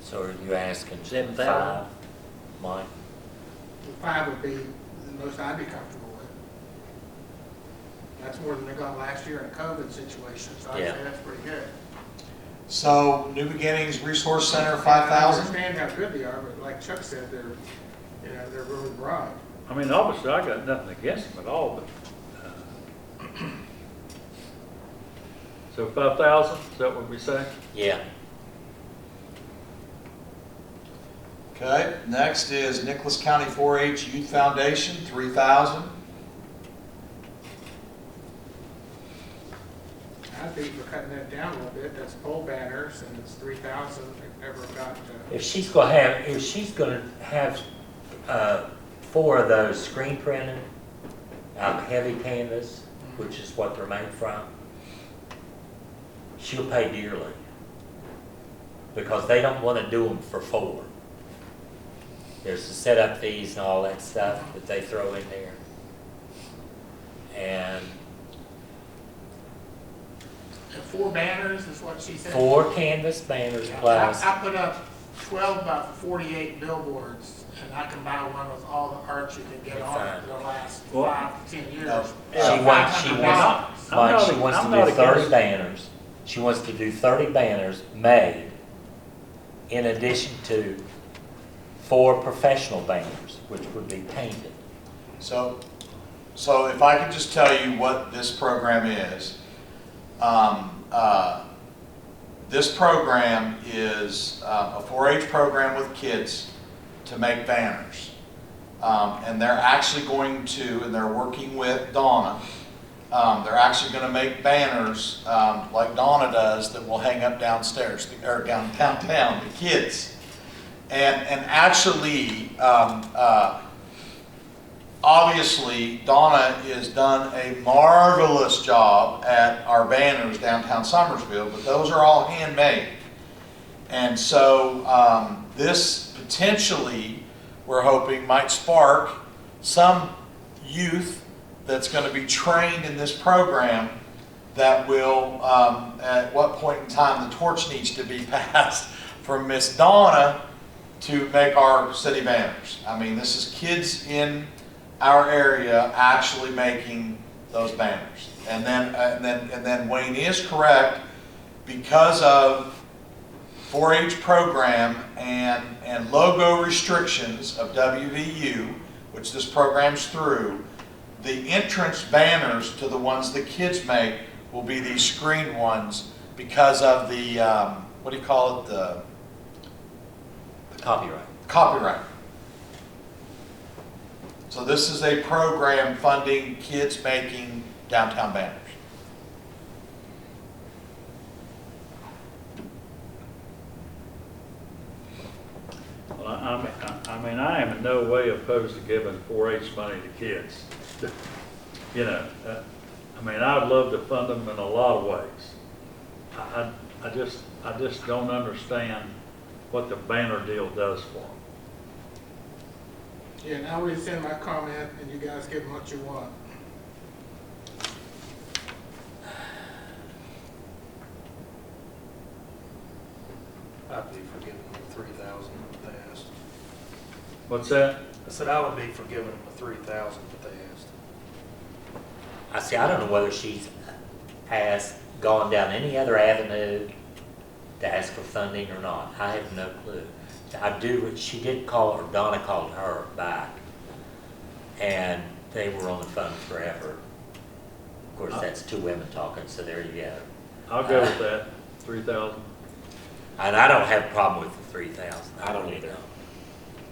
Speaker 3: So are you asking
Speaker 8: 7,000?
Speaker 3: 5, Mike?
Speaker 11: 5 would be the most I'd be comfortable with. That's more than they got last year in a COVID situation, so I'd
Speaker 3: Yeah.
Speaker 11: say that's pretty good.
Speaker 1: So New Beginnings Resource Center,
Speaker 11: I
Speaker 1: 5,000.
Speaker 11: understand how good they are, but like Chuck said, they're really broad.
Speaker 2: I mean, obviously, I got nothing against them at all, but, so 5,000, is that what we say?
Speaker 3: Yeah.
Speaker 1: Okay, next is Nicholas County 4-H Youth Foundation, 3,000.
Speaker 11: I'd be for cutting that down a little bit, that's pole banners, and it's 3,000, they've never got to.
Speaker 3: If she's gonna have, 4 of those screen printed, heavy canvas, which is what they're made from, she'll pay dearly. Because they don't wanna do them for 4. There's the setup fees and all that stuff that they throw in there. And
Speaker 11: And 4 banners is what she said?
Speaker 3: 4 canvas banners plus,
Speaker 11: I put up 12 by 48 billboards, and I can buy one with all the art you can get on it for the last
Speaker 2: Well,
Speaker 11: 5 to 10 years.
Speaker 1: no.
Speaker 3: she wants
Speaker 11: $500.
Speaker 3: she wants
Speaker 2: I'm
Speaker 3: to
Speaker 2: not
Speaker 3: do 30
Speaker 2: against-
Speaker 3: banners. She wants to do 30 banners made in addition to 4 professional banners, which would be painted.
Speaker 1: So if I could just tell you what this program is. This program is a 4-H program with kids to make banners. And they're actually going to, and they're working with Donna, they're actually going to make banners like Donna does that will hang up downstairs, or downtown, the kids. And actually, obviously, Donna has done a marvelous job at our banners downtown Summersville, but those are all handmade. And so this potentially, we're hoping, might spark some youth that's going to be trained in this program that will, at what point in time the torch needs to be passed from Miss Donna to make our city banners. I mean, this is kids in our area actually making those banners. And then Wayne is correct, because of 4-H program and logo restrictions of WVU, which this program's through, the entrance banners to the ones the kids make will be these screened ones because of the, what do you call it, the
Speaker 3: Copyright.
Speaker 1: copyright. So this is a program funding kids making downtown banners.
Speaker 2: Well, I mean, I am in no way opposed to giving 4-H money to kids. You know, I mean, I'd love to fund them in a lot of ways. I just don't understand what the banner deal does for them.
Speaker 11: Yeah, and I'll resend my comment, and you guys give them what you want.
Speaker 6: I'd be for giving them 3,000 that they asked.
Speaker 2: What's that?
Speaker 6: I said I would be for giving them the 3,000 that they asked.
Speaker 3: I don't know whether she's gone down any other avenue to ask for funding or not. I have no clue. She did call, or Donna called her back, and they were on the phone forever. Of course, that's 2 women talking, so there you go.
Speaker 2: I'll go with that, 3,000.
Speaker 3: And I don't have a problem with the 3,000.
Speaker 9: I don't either.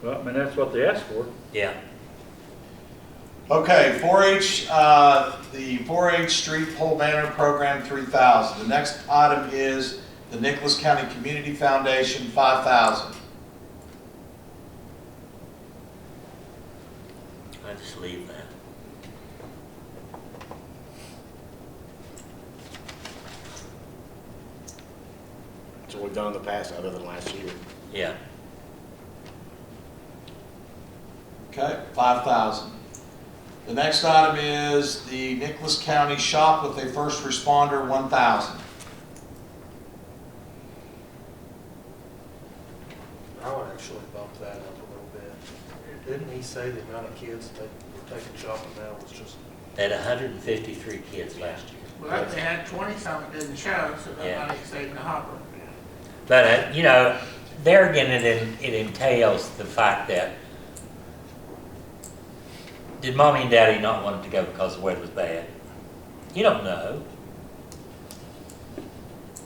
Speaker 2: Well, I mean, that's what they asked for.
Speaker 3: Yeah.
Speaker 1: Okay, 4-H, the 4-H Street Pole Banner Program, 3,000. The next item is the Nicholas County Community Foundation, 5,000.
Speaker 3: I just leave that.
Speaker 9: That's what we've done in the past, other than last year.
Speaker 3: Yeah.
Speaker 1: Okay, 5,000. The next item is the Nicholas County Shop with a First Responder, 1,000.
Speaker 6: I would actually bump that up a little bit. Didn't he say the amount of kids that were taking shopping now was just?
Speaker 3: They had 153 kids last year.
Speaker 11: Well, they had 20-something didn't show, so that
Speaker 3: Yeah.
Speaker 11: money stayed in the hopper.
Speaker 3: But, you know, there again, it entails the fact that Did mommy and daddy not want it to go because the weather was bad? You don't know.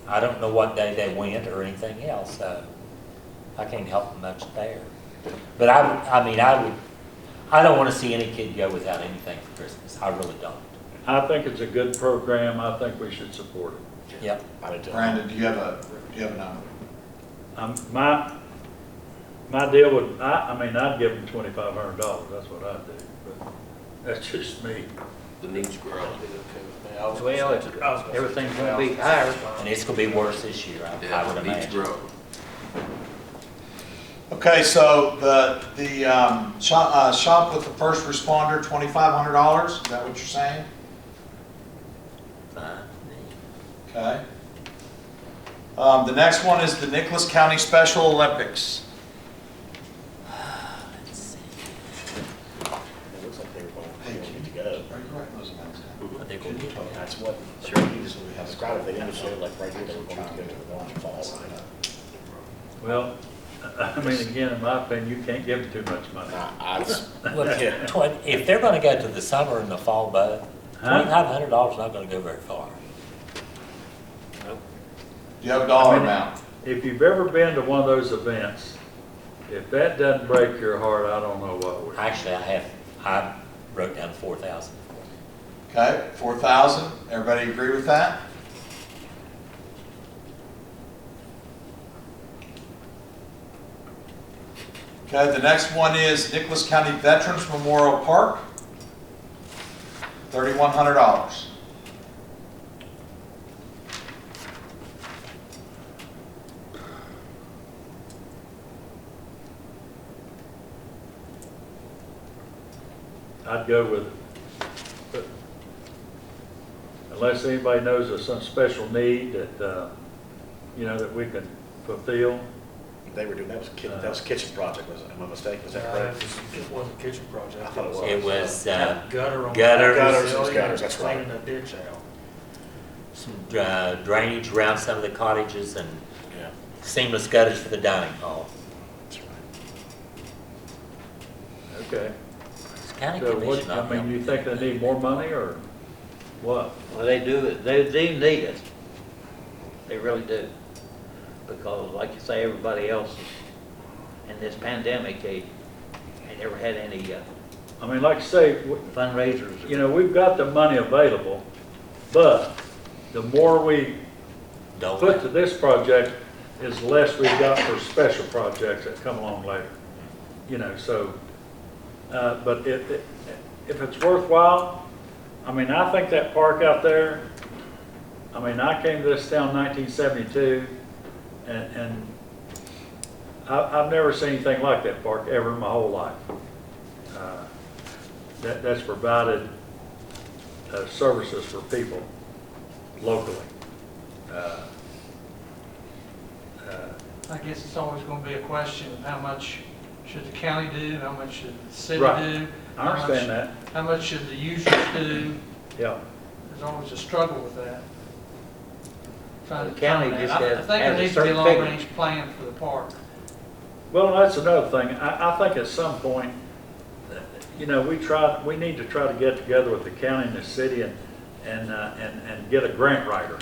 Speaker 3: I don't know what day they went or anything else, so I can't help them much there. But I don't want to see any kid go without anything for Christmas. I really don't.
Speaker 2: I think it's a good program. I think we should support it.
Speaker 3: Yep.
Speaker 9: I do too.
Speaker 1: Brandon, do you have a number?
Speaker 2: My deal would, I'd give them $2,500. That's what I'd do, but that's just me.
Speaker 10: The needs grow.
Speaker 6: That'd be okay with me. I was
Speaker 8: Well,
Speaker 6: gonna say- I was gonna say
Speaker 8: everything's gonna
Speaker 6: 2,000.
Speaker 8: be higher.
Speaker 3: And it's gonna be worse this year, I
Speaker 10: Yeah,
Speaker 3: would
Speaker 10: the needs
Speaker 3: imagine.
Speaker 10: grow.
Speaker 1: Okay, so the shop with the first responder, $2,500, is that what you're saying?
Speaker 3: Fine.
Speaker 1: Okay. The next one is the Nicholas County Special Olympics.
Speaker 3: Let's see.
Speaker 9: It looks like they were going to go.
Speaker 1: Are you writing those amounts down?
Speaker 3: I think we'll get it.
Speaker 9: That's what, sure, he was describing, they indicated like right here, they were going to go to the launch fall.
Speaker 2: Well, again, in my opinion, you can't give them too much money.
Speaker 3: Look, if they're gonna go to the summer and the fall, Bud, $2,500 is not gonna go very far.
Speaker 1: Do you have a dollar amount?
Speaker 2: If you've ever been to one of those events, if that doesn't break your heart, I don't know what would.
Speaker 3: Actually, I wrote down 4,000.
Speaker 1: Okay, 4,000, everybody agree with that? Okay, the next one is Nicholas County Veterans Memorial Park, $3,100.
Speaker 2: I'd go with it. But unless anybody knows of some special need that, that we can fulfill.
Speaker 9: They were doing, that was a kitchen project, was it? Am I mistaken? Is that correct?
Speaker 6: It wasn't a kitchen project.
Speaker 9: I thought it was.
Speaker 3: It was,
Speaker 6: Gutter on.
Speaker 3: gutters.
Speaker 9: Gutters, that's right.
Speaker 6: Cleaning a ditch out.
Speaker 3: some drainage around some of the cottages and
Speaker 9: Yeah.
Speaker 3: seamless gutters for the dining hall.
Speaker 9: That's right.
Speaker 2: Okay.
Speaker 3: It's county
Speaker 2: So what,
Speaker 3: commission.
Speaker 2: I mean, you think they need more money or what?
Speaker 8: Well, they do need it. They really do. Because like you say, everybody else in this pandemic, they never had any
Speaker 2: I mean, like I say,
Speaker 8: fundraisers.
Speaker 2: we've got the money available, but the more we
Speaker 3: Don't
Speaker 2: put to this project is the less we've got for special projects that come along later. But if it's worthwhile, I think that park out there, I came to this town in 1972, and I've never seen anything like that park ever in my whole life. That's provided services for people locally.
Speaker 7: I guess it's always going to be a question of how much should the county do, how much should the city
Speaker 2: Right.
Speaker 7: do?
Speaker 2: I understand that,
Speaker 7: How much should the users do?
Speaker 2: yeah.
Speaker 7: There's always a struggle with that. Trying to
Speaker 8: The county
Speaker 7: determine
Speaker 8: just
Speaker 7: that. I
Speaker 8: has
Speaker 7: think there
Speaker 8: a
Speaker 7: needs to be a
Speaker 8: certain figure.
Speaker 7: long-range plan for the park.
Speaker 2: Well, that's another thing. I think at some point, we need to try to get together with the county and the city and get a grant writer.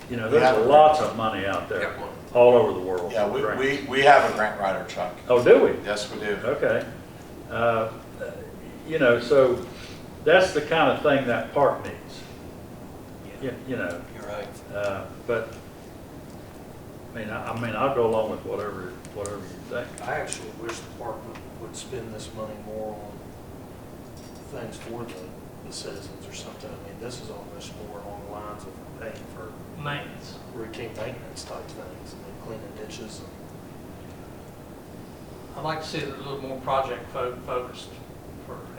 Speaker 2: There's lots of money out there,
Speaker 10: Got one.
Speaker 2: all over the world.
Speaker 1: Yeah,
Speaker 2: for grants.
Speaker 1: we have a grant writer, Chuck.
Speaker 2: Oh, do we?
Speaker 1: Yes, we do.
Speaker 2: Okay. So that's the kind of thing that park needs.
Speaker 3: You're right.
Speaker 2: But, I'll go along with whatever you think.
Speaker 6: I actually wish the park would spend this money more on things for the citizens or something. This is almost more along the lines of paying for
Speaker 7: Maintenance.
Speaker 6: routine maintenance type things, and then cleaning ditches and
Speaker 7: I'd like to see it a little more project focused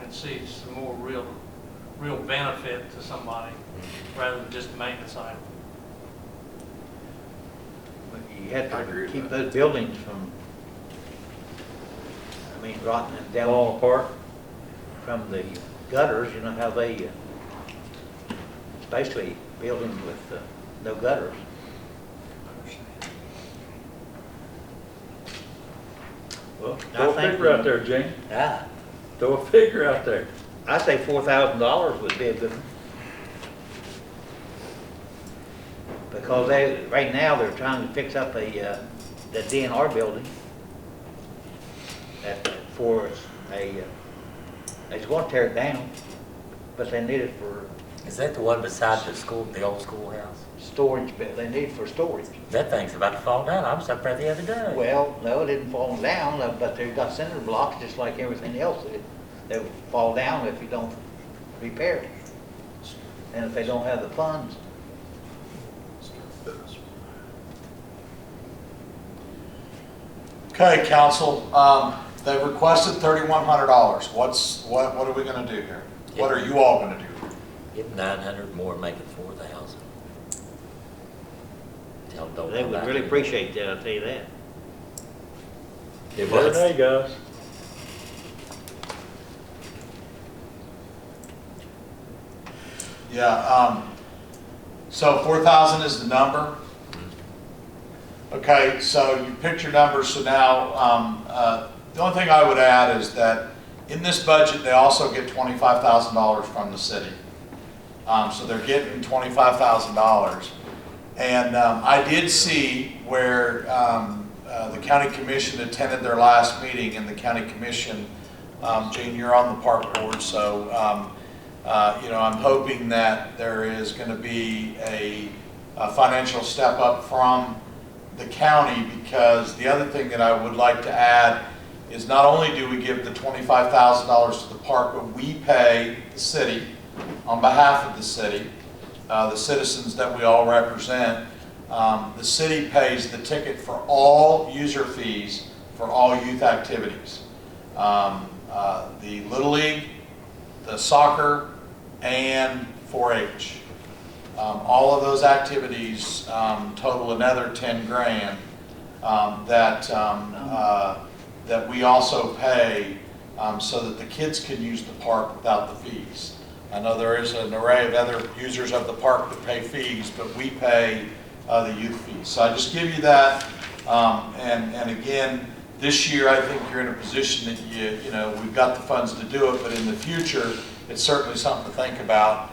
Speaker 7: and see some more real benefit to somebody rather than just a maintenance item.
Speaker 8: But you have
Speaker 10: I agree
Speaker 8: to
Speaker 10: with
Speaker 8: keep
Speaker 10: that.
Speaker 8: those buildings from, rotting them down
Speaker 2: Falling apart?
Speaker 8: from the gutters, how they, it's basically buildings with no gutters.
Speaker 2: Well,
Speaker 8: I
Speaker 2: throw a
Speaker 8: think
Speaker 2: figure out there, Gene.
Speaker 3: Ah,
Speaker 2: Throw a figure out there.
Speaker 8: I say $4,000 would be a good one. Because right now, they're trying to fix up the DNR building. For they was going to tear it down, but they need it for
Speaker 3: Is that the one beside the school, the old schoolhouse?
Speaker 8: storage, but they need it for storage.
Speaker 3: That thing's about to fall down. I was up there the other day.
Speaker 8: Well, no, it didn't fall down, but they've got cinder blocks just like everything else. They will fall down if you don't repair it. And if they don't have the funds.
Speaker 1: Okay, council, they've requested $3,100. What are we gonna do here? What are you all gonna do?
Speaker 3: Get 900 more, make it 4,000. Tell them don't
Speaker 8: They
Speaker 3: come
Speaker 8: would
Speaker 3: back
Speaker 8: really
Speaker 3: here.
Speaker 8: appreciate that, I'll tell you that.
Speaker 3: It
Speaker 2: There
Speaker 3: was.
Speaker 2: they goes.
Speaker 1: Yeah, so 4,000 is the number. Okay, so you picked your numbers, so now, the only thing I would add is that in this budget, they also get $25,000 from the city. So they're getting $25,000. And I did see where the county commission attended their last meeting, and the county commission, Gene, you're on the park board, so you know, I'm hoping that there is going to be a financial step up from the county, because the other thing that I would like to add is not only do we give the $25,000 to the park, but we pay the city on behalf of the city, the citizens that we all represent. The city pays the ticket for all user fees for all youth activities. The Little League, the soccer, and 4-H. All of those activities total another 10 grand that we also pay so that the kids can use the park without the fees. I know there is an array of other users of the park that pay fees, but we pay the youth fees. So I just give you that. And again, this year I think you're in a position that you know, we've got the funds to do it, but in the future, it's certainly something to think about.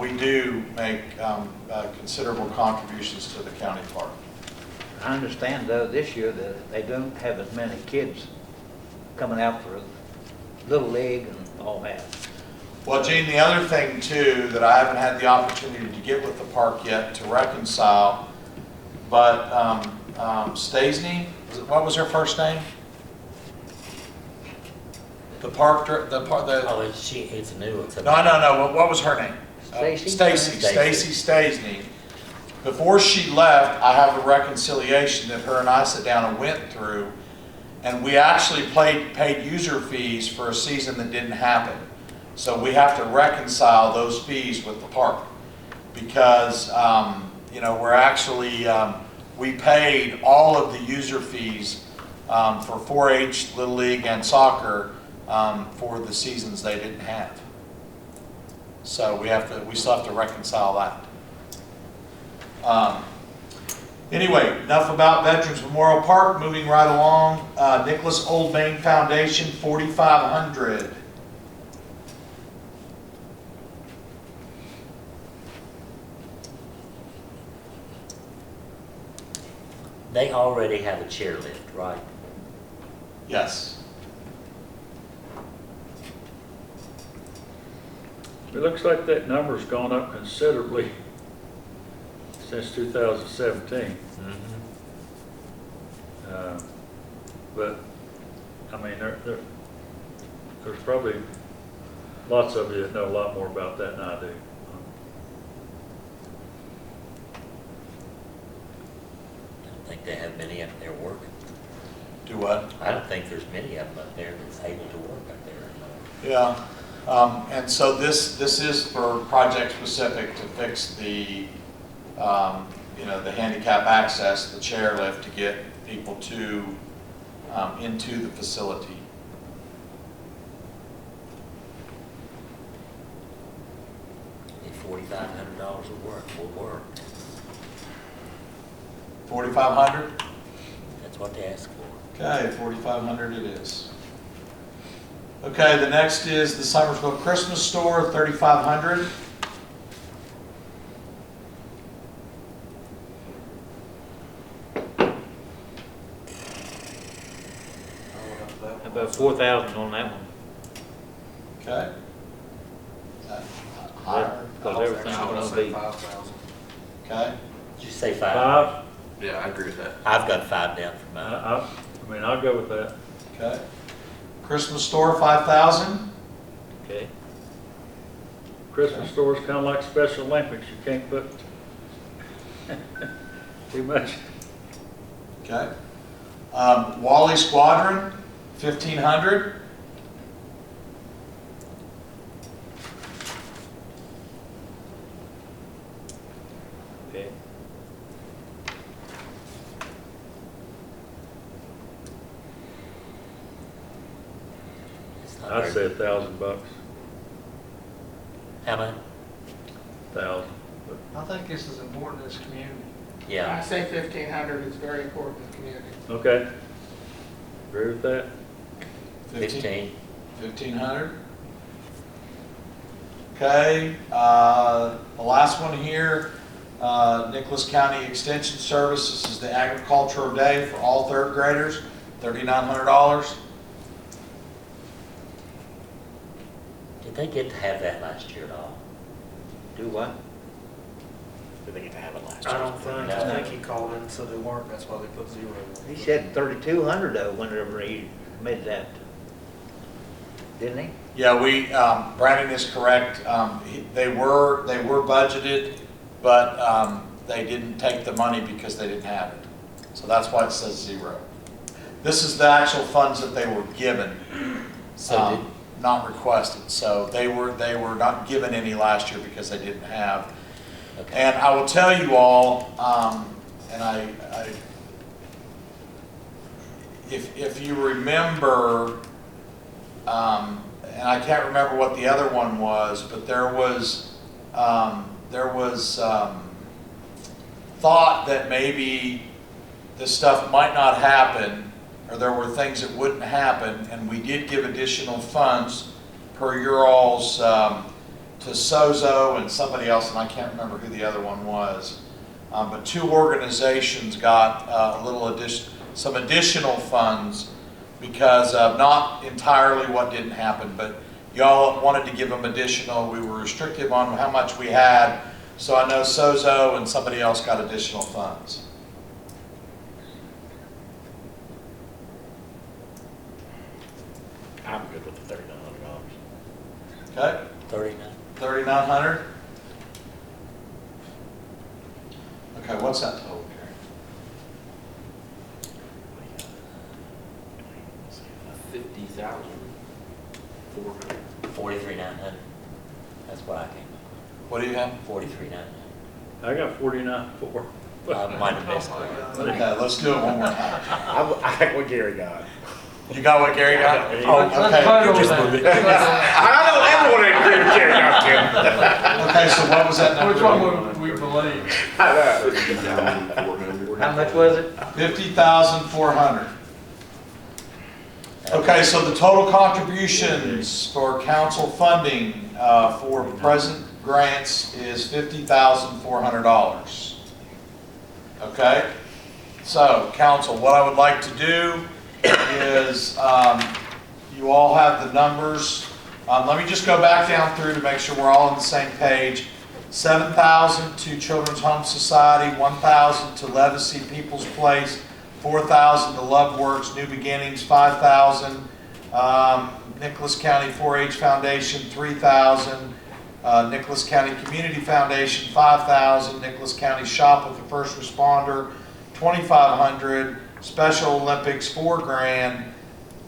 Speaker 1: We do make considerable contributions to the county park.
Speaker 8: I understand though this year that they don't have as many kids coming out for Little League and all that.
Speaker 1: Well, Gene, the other thing too that I haven't had the opportunity to get with the park yet to reconcile, but Stasny, what was her first name? The park,
Speaker 3: Oh, it's a new one.
Speaker 1: no, what was her name?
Speaker 8: Stacy?
Speaker 1: Stacy Stasny. Before she left, I have a reconciliation that her and I sat down and went through, and we actually paid user fees for a season that didn't happen. So we have to reconcile those fees with the park, because you know, we're actually we paid all of the user fees for 4-H, Little League, and soccer for the seasons they didn't have. So we still have to reconcile that. Anyway, enough about Veterans Memorial Park. Moving right along, Nicholas Old Main Foundation, $4,500.
Speaker 3: They already have a chairlift, right?
Speaker 1: Yes.
Speaker 2: It looks like that number's gone up considerably since 2017. But, I mean, there's probably lots of you that know a lot more about that than I do.
Speaker 3: I don't think they have many up there working.
Speaker 1: Do what?
Speaker 3: I don't think there's many of them up there that's able to work up there.
Speaker 1: Yeah. And so this is for project specific to fix the, you know, the handicap access, the chairlift to get people to, into the facility.
Speaker 3: $4,500 will work.
Speaker 1: 4,500?
Speaker 3: That's what they ask for.
Speaker 1: Okay, 4,500 it is. Okay, the next is the Summersville Christmas Store, 3,500.
Speaker 8: How about 4,000 on that one?
Speaker 1: Okay. Is that higher?
Speaker 8: Because everything's gonna be,
Speaker 6: 5,000.
Speaker 1: Okay.
Speaker 3: Did you say 5?
Speaker 2: 5,
Speaker 10: Yeah, I agree with that.
Speaker 3: I've got 5 down for mine.
Speaker 2: I mean, I'll go with that.
Speaker 1: Okay. Christmas Store, 5,000.
Speaker 8: okay,
Speaker 2: Christmas store's kind of like Special Olympics, you can't put too much.
Speaker 1: Okay. Wally Squadron, 1,500.
Speaker 8: okay.
Speaker 3: It's not
Speaker 2: I'd
Speaker 3: very-
Speaker 2: say $1,000,
Speaker 3: How much?
Speaker 2: 1,000.
Speaker 7: I think this is important to this community.
Speaker 11: I
Speaker 3: Yeah,
Speaker 11: say 1,500 is very important to the community.
Speaker 2: Okay. Agree with that?
Speaker 3: 15.
Speaker 1: 1,500. Okay, the last one here, Nicholas County Extension Service. This is the agricultural day for all third graders, $3,900.
Speaker 3: Did they get to have that last year at all?
Speaker 8: Do what?
Speaker 9: Did they get to have it last
Speaker 6: I
Speaker 9: year?
Speaker 6: don't think, I think he called in and said they weren't, that's why they put 0 on
Speaker 8: He
Speaker 6: it.
Speaker 8: said 3,200 though, whenever he made that. Didn't he?
Speaker 1: Yeah, Brandon is correct. They were budgeted, but they didn't take the money because they didn't have it. So that's why it says 0. This is the actual funds that they were given,
Speaker 3: So did,
Speaker 1: not requested. So they were not given any last year because they didn't have.
Speaker 3: okay.
Speaker 1: And I will tell you all, and if you remember, and I can't remember what the other one was, but there was thought that maybe this stuff might not happen, or there were things that wouldn't happen, and we did give additional funds per your all's to Sozo and somebody else, and I can't remember who the other one was. But 2 organizations got some additional funds because of not entirely what didn't happen, but y'all wanted to give them additional. We were restrictive on how much we had, so I know Sozo and somebody else got additional funds.
Speaker 9: I'm good with the $3,900.
Speaker 1: Okay,
Speaker 3: 39.
Speaker 1: 3,900. Okay, what's that total, Gary?
Speaker 10: 50,400.
Speaker 3: 43,900. That's what I came up
Speaker 1: What do you have?
Speaker 3: with. 43,900.
Speaker 2: I got 49.4.
Speaker 3: I might have missed one.
Speaker 1: Okay, let's do it one more time.
Speaker 9: I like what Gary got.
Speaker 1: You got what Gary got? Okay.
Speaker 3: Just move it.
Speaker 9: I know everyone agreed with Gary got, Tim.
Speaker 1: Okay, so what was that number?
Speaker 7: Which one would we believe?
Speaker 9: I know.
Speaker 10: 50,400.
Speaker 8: How much was it?
Speaker 1: 50,400. Okay, so the total contributions for council funding for present grants is $50,400. Okay, so council, what I would like to do is, you all have the numbers. Let me just go back down through to make sure we're all on the same page. 7,000 to Children's Home Society, 1,000 to Legacy People's Place, 4,000 to Love Works, New Beginnings, 5,000. Nicholas County 4-H Foundation, 3,000. Nicholas County Community Foundation, 5,000. Nicholas County Shop with the First Responder, 2,500. Special Olympics, $4,000.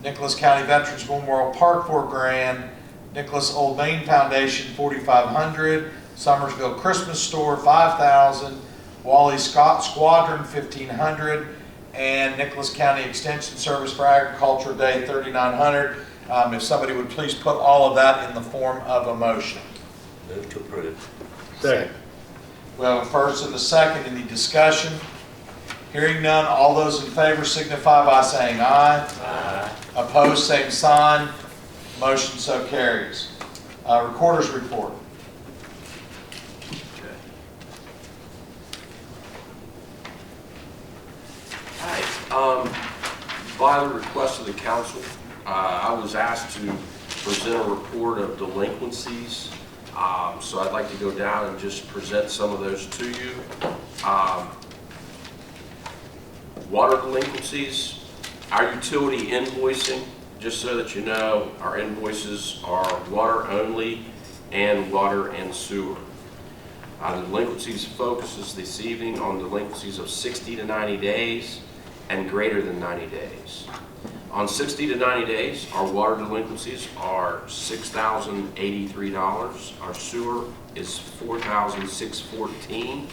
Speaker 1: Nicholas County Veterans Memorial Park, $4,000. Nicholas Old Main Foundation, 4,500. Summersville Christmas Store, 5,000. Wally Scott Squadron, 1,500. And Nicholas County Extension Service for Agriculture Day, 3,900. If somebody would please put all of that in the form of a motion.
Speaker 3: Move to approve.
Speaker 2: Second.
Speaker 1: We have a first and a second. Any discussion? Hearing none, all those in favor signify by saying aye.
Speaker 3: Aye.
Speaker 1: Opposed, same sign. Motion so carries. Recorder's report.
Speaker 10: Okay. All right, by the request of the council, I was asked to present a report of delinquencies. So I'd like to go down and just present some of those to you. Water delinquencies, our utility invoicing, just so that you know, our invoices are water only and water and sewer. The delinquencies focuses this evening on delinquencies of 60 to 90 days and greater than 90 days. On 60 to 90 days, our water delinquencies are $6,083. Our sewer is $4,614.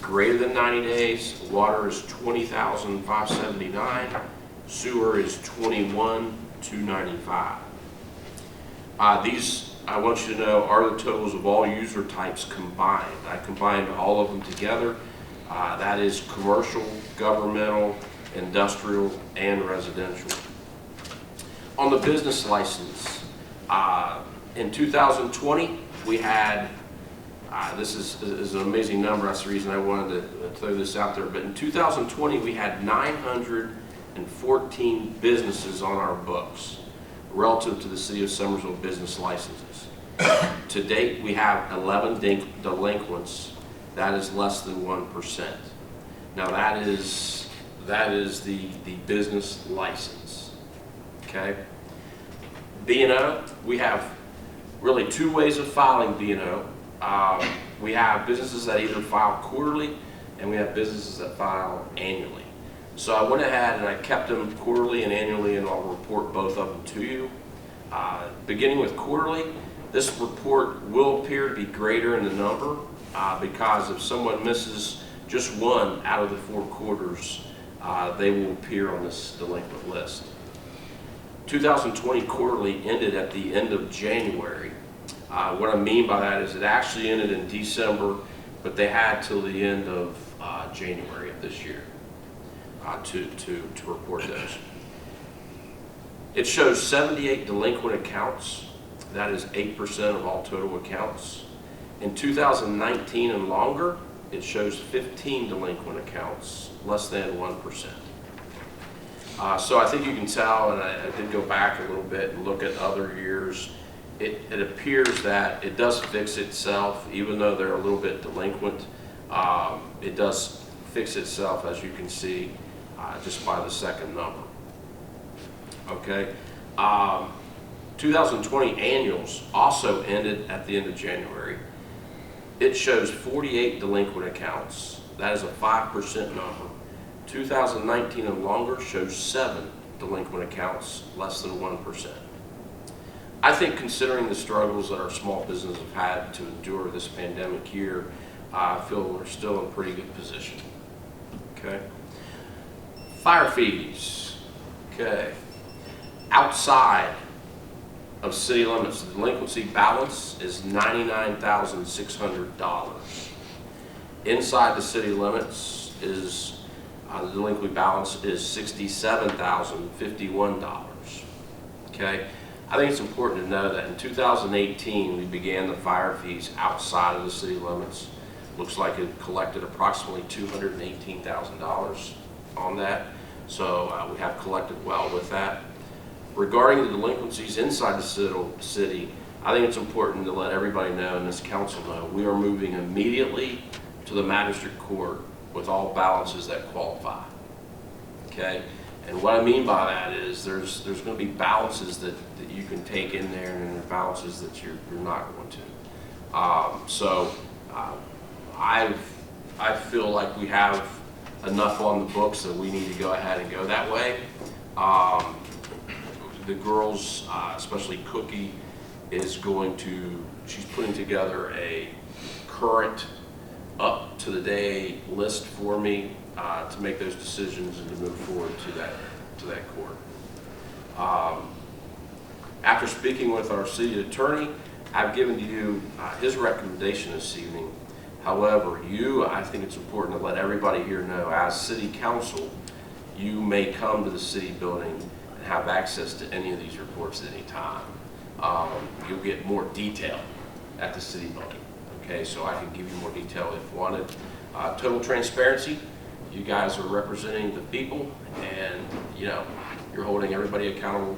Speaker 10: Greater than 90 days, water is $20,579. Sewer is $21,295. These, I want you to know, are the totals of all user types combined. I combined all of them together. That is commercial, governmental, industrial, and residential. On the business license, in 2020, we had, this is an amazing number, that's the reason I wanted to throw this out there, but in 2020, we had 914 businesses on our books relative to the City of Summersville business licenses. To date, we have 11 delinquents. That is less than 1%. Now that is the business license, okay? B&O, we have really two ways of filing B&O. We have businesses that either file quarterly and we have businesses that file annually. So I went ahead and I kept them quarterly and annually, and I'll report both of them to you. Beginning with quarterly, this report will appear to be greater in the number because if someone misses just one out of the 4 quarters, they will appear on this delinquent list. 2020 quarterly ended at the end of January. What I mean by that is it actually ended in December, but they had till the end of January of this year to report those. It shows 78 delinquent accounts. That is 8% of all total accounts. In 2019 and longer, it shows 15 delinquent accounts, less than 1%. So I think you can tell, and I did go back a little bit and look at other years. It appears that it does fix itself, even though they're a little bit delinquent. It does fix itself, as you can see, just by the second number. Okay. 2020 annuals also ended at the end of January. It shows 48 delinquent accounts. That is a 5% number. 2019 and longer shows 7 delinquent accounts, less than 1%. I think considering the struggles that our small businesses have had to endure this pandemic year, I feel we're still in a pretty good position. Okay. Fire fees. Okay. Outside of city limits, the delinquency balance is $99,600. Inside the city limits is the delinquency balance is $67,051. Okay, I think it's important to know that in 2018 we began the fire fees outside of the city limits. Looks like it collected approximately $218,000 on that, so we have collected well with that. Regarding the delinquencies inside the city, I think it's important to let everybody know and this council know we are moving immediately to the magistrate court with all balances that qualify. Okay, and what I mean by that is there's going to be balances that you can take in there, and there are balances that you're not going to. I feel like we have enough on the books that we need to go ahead and go that way. The girls, especially Cookie, she's putting together a current up to the day list for me to make those decisions and to move forward to that court. After speaking with our city attorney, I've given to you his recommendation this evening. However, I think it's important to let everybody here know, as city council, you may come to the city building and have access to any of these reports at any time. You'll get more detail at the city building. Okay, so I can give you more detail if wanted. Total transparency, you guys are representing the people, and you're holding everybody accountable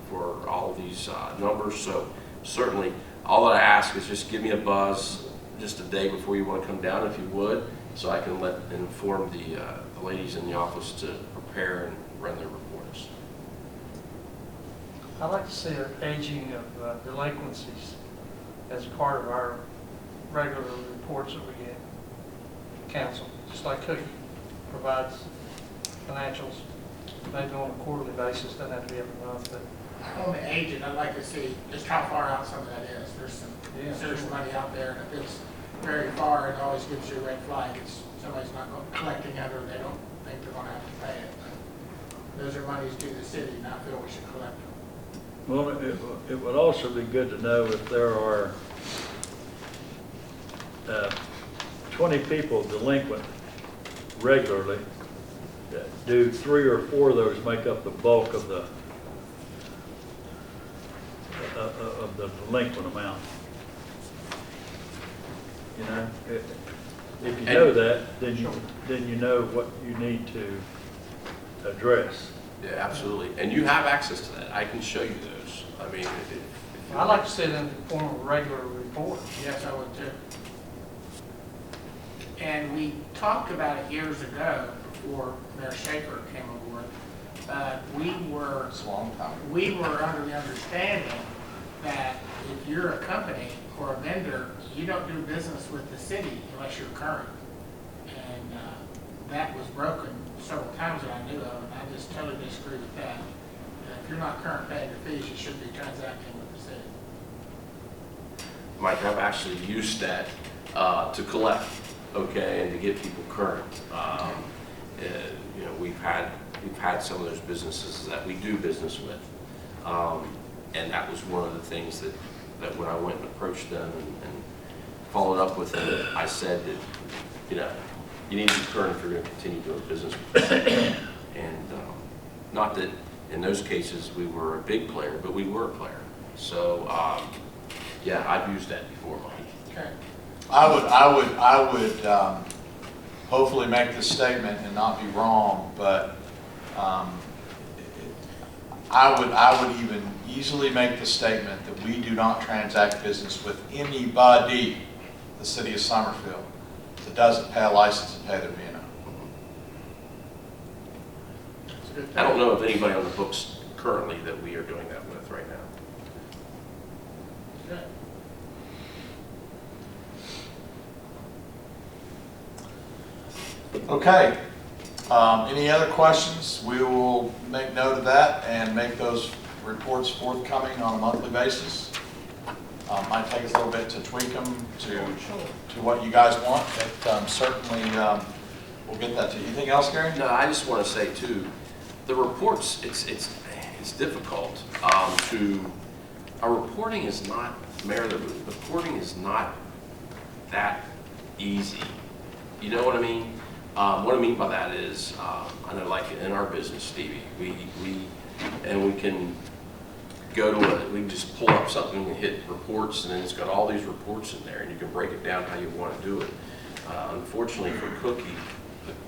Speaker 10: for all of these numbers. So certainly, all that I ask is just give me a buzz just a day before you want to come down, if you would, so I can inform the ladies in the office to prepare and run their reports.
Speaker 7: I'd like to see an aging of delinquencies as part of our regular reports that we get. Council, just like Cookie provides financials, maybe on a quarterly basis, doesn't have to be every month, but
Speaker 11: On the agent, I'd like to see just how far out some of that is. There's some
Speaker 7: Yeah,
Speaker 11: serious
Speaker 7: sure.
Speaker 11: money out there, and if it's very far, it always gives you a red flag. It's somebody's not collecting it, or they don't think they're gonna have to pay it. But those are monies due the city, and I feel we should collect them.
Speaker 2: Well, it would also be good to know if there are 20 people delinquent regularly, do 3 or 4 of those make up the bulk of the delinquent amount? If you know that, then you know what you need to address.
Speaker 10: Yeah, absolutely. And you have access to that. I can show you those. I mean, if you
Speaker 7: I'd like to see it in the form of a regular report.
Speaker 11: Yes, I would too. And we talked about it years ago, before Mayor Schaefer came aboard.
Speaker 1: It's a long time.
Speaker 11: We were under the understanding that if you're a company or a vendor, you don't do business with the city unless you're current. And that was broken several times that I knew of, and I just totally disagree with that. If you're not current paying your fees, you should be transacting with the city.
Speaker 10: Mike, I've actually used that to collect, okay, and to get people current. We've had some of those businesses that we do business with, and that was one of the things that when I went and approached them and followed up with them, I said that you need to be current if you're going to continue doing business with them. And not that in those cases we were a big player, but we were a player. So yeah, I've used that before, Mike.
Speaker 11: Okay.
Speaker 1: I would hopefully make this statement and not be wrong, but I would even easily make the statement that we do not transact business with anybody, the city of Summerfield, that doesn't pay a license and pay their B&O.
Speaker 11: That's a good
Speaker 10: I don't
Speaker 11: thing.
Speaker 10: know of anybody on the books currently that we are doing that with right now.
Speaker 11: Good.
Speaker 1: Okay. Any other questions? We will make note of that and make those reports forthcoming on a monthly basis. Might take us a little bit to tweak them to what you guys want, but certainly we'll get that to you. Anything else, Gary?
Speaker 10: No, I just want to say too, the reports, it's difficult our reporting is not, Mayor, the reporting is not that easy. You know what I mean? What I mean by that is, I know like in our business, Stevie, we can go to we can just pull up something and hit reports, and then it's got all these reports in there, and you can break it down how you want to do it. Unfortunately for Cookie,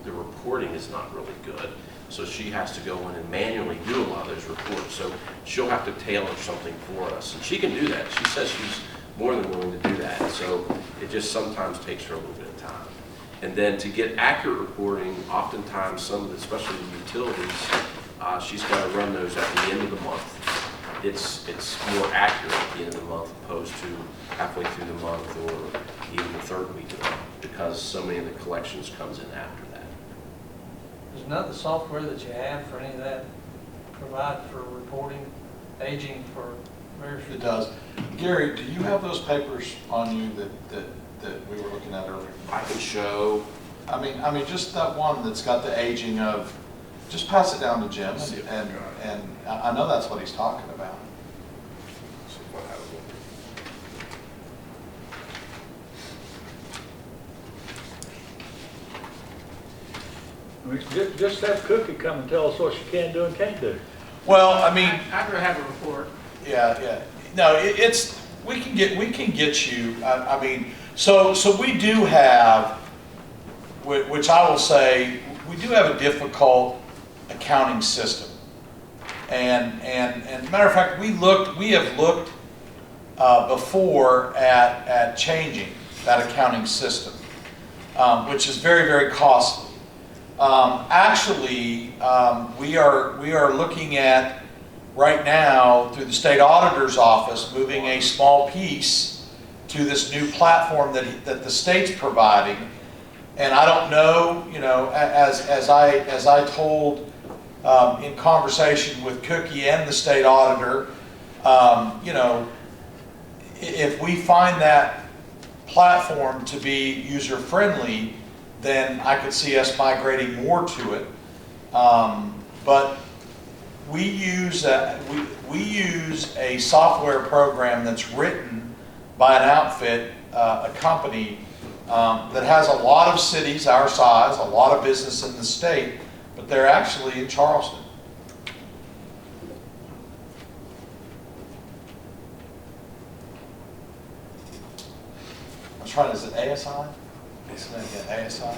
Speaker 10: the reporting is not really good, so she has to go in and manually do a lot of those reports. So she'll have to tailor something for us, and she can do that. She says she's more than willing to do that. So it just sometimes takes her a little bit of time. And then to get accurate reporting, oftentimes some of the, especially the utilities, she's got to run those at the end of the month. It's more accurate at the end of the month opposed to halfway through the month or even the third week of the month, because so many of the collections comes in after that.
Speaker 7: There's another software that you have for any of that, provide for reporting, aging for various.
Speaker 1: It does. Gary, do you have those papers on you that we were looking at earlier?
Speaker 10: I can show.
Speaker 1: I mean, just that one that's got the aging of, just pass it down to Jim,
Speaker 10: See if
Speaker 1: and,
Speaker 10: we got it.
Speaker 1: and I know that's what he's talking about.
Speaker 10: See if I have it.
Speaker 2: I mean, just have Cookie come and tell us what she can do and can't do.
Speaker 1: Well, I mean,
Speaker 11: I'd rather have a report.
Speaker 1: yeah. No, we can get you, I mean, so we do have, which I will say, we do have a difficult accounting system. And matter of fact, we have looked before at changing that accounting system, which is very, very costly. Actually, we are looking at right now through the state auditor's office moving a small piece to this new platform that the state's providing. And I don't know, as I told in conversation with Cookie and the state auditor, if we find that platform to be user-friendly, then I could see us migrating more to it. But we use a software program that's written by an outfit, a company that has a lot of cities our size, a lot of business in the state, but they're actually in Charleston. I was trying, is it ASI? Isn't it ASI?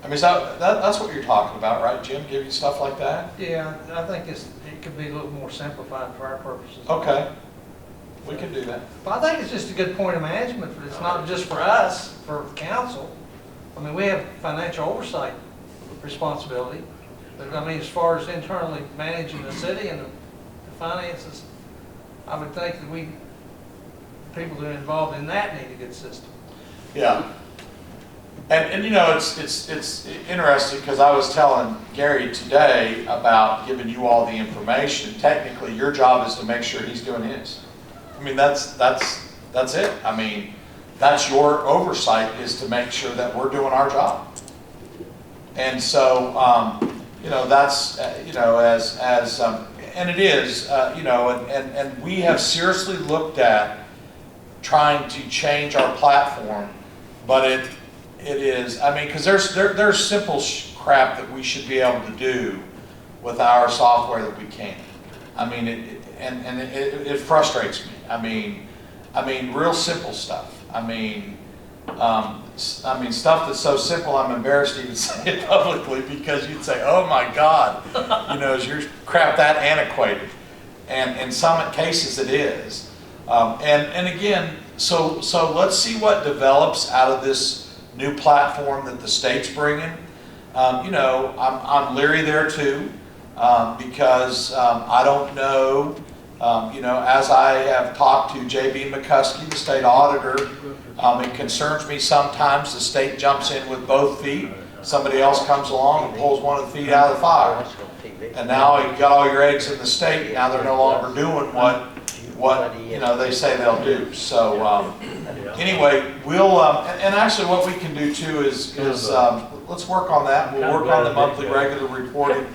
Speaker 1: I mean, that's what you're talking about, right, Jim? Give you stuff like that?
Speaker 7: Yeah, I think it could be a little more simplified for our purposes.
Speaker 1: Okay, we can do that.
Speaker 7: But I think it's just a good point of management, but it's not just for us, for council. I mean, we have financial oversight responsibility. But I mean, as far as internally managing the city and the finances, I would think that people that are involved in that need a good system.
Speaker 1: Yeah. And it's interesting because I was telling Gary today about giving you all the information. Technically, your job is to make sure he's doing his. I mean, that's it. I mean, that's your oversight, is to make sure that we're doing our job. And so, that's, and it is, and we have seriously looked at trying to change our platform, but it is, I mean, because there's simple crap that we should be able to do with our software that we can't. I mean, it frustrates me. I mean, real simple stuff. I mean, stuff that's so simple I'm embarrassed to even say it publicly, because you'd say, oh my God, is your crap that antiquated? And in some cases it is. And again, so let's see what develops out of this new platform that the state's bringing. I'm leery there too, because I don't know, as I have talked to J.B. McCuskey, the state auditor, it concerns me sometimes the state jumps in with both feet. Somebody else comes along and pulls one of the feet out of the fire. And now you've got all your eggs in the state, and now they're no longer doing what they say they'll do. So anyway, we'll and actually what we can do too is let's work on that. We'll work on the monthly regular reporting,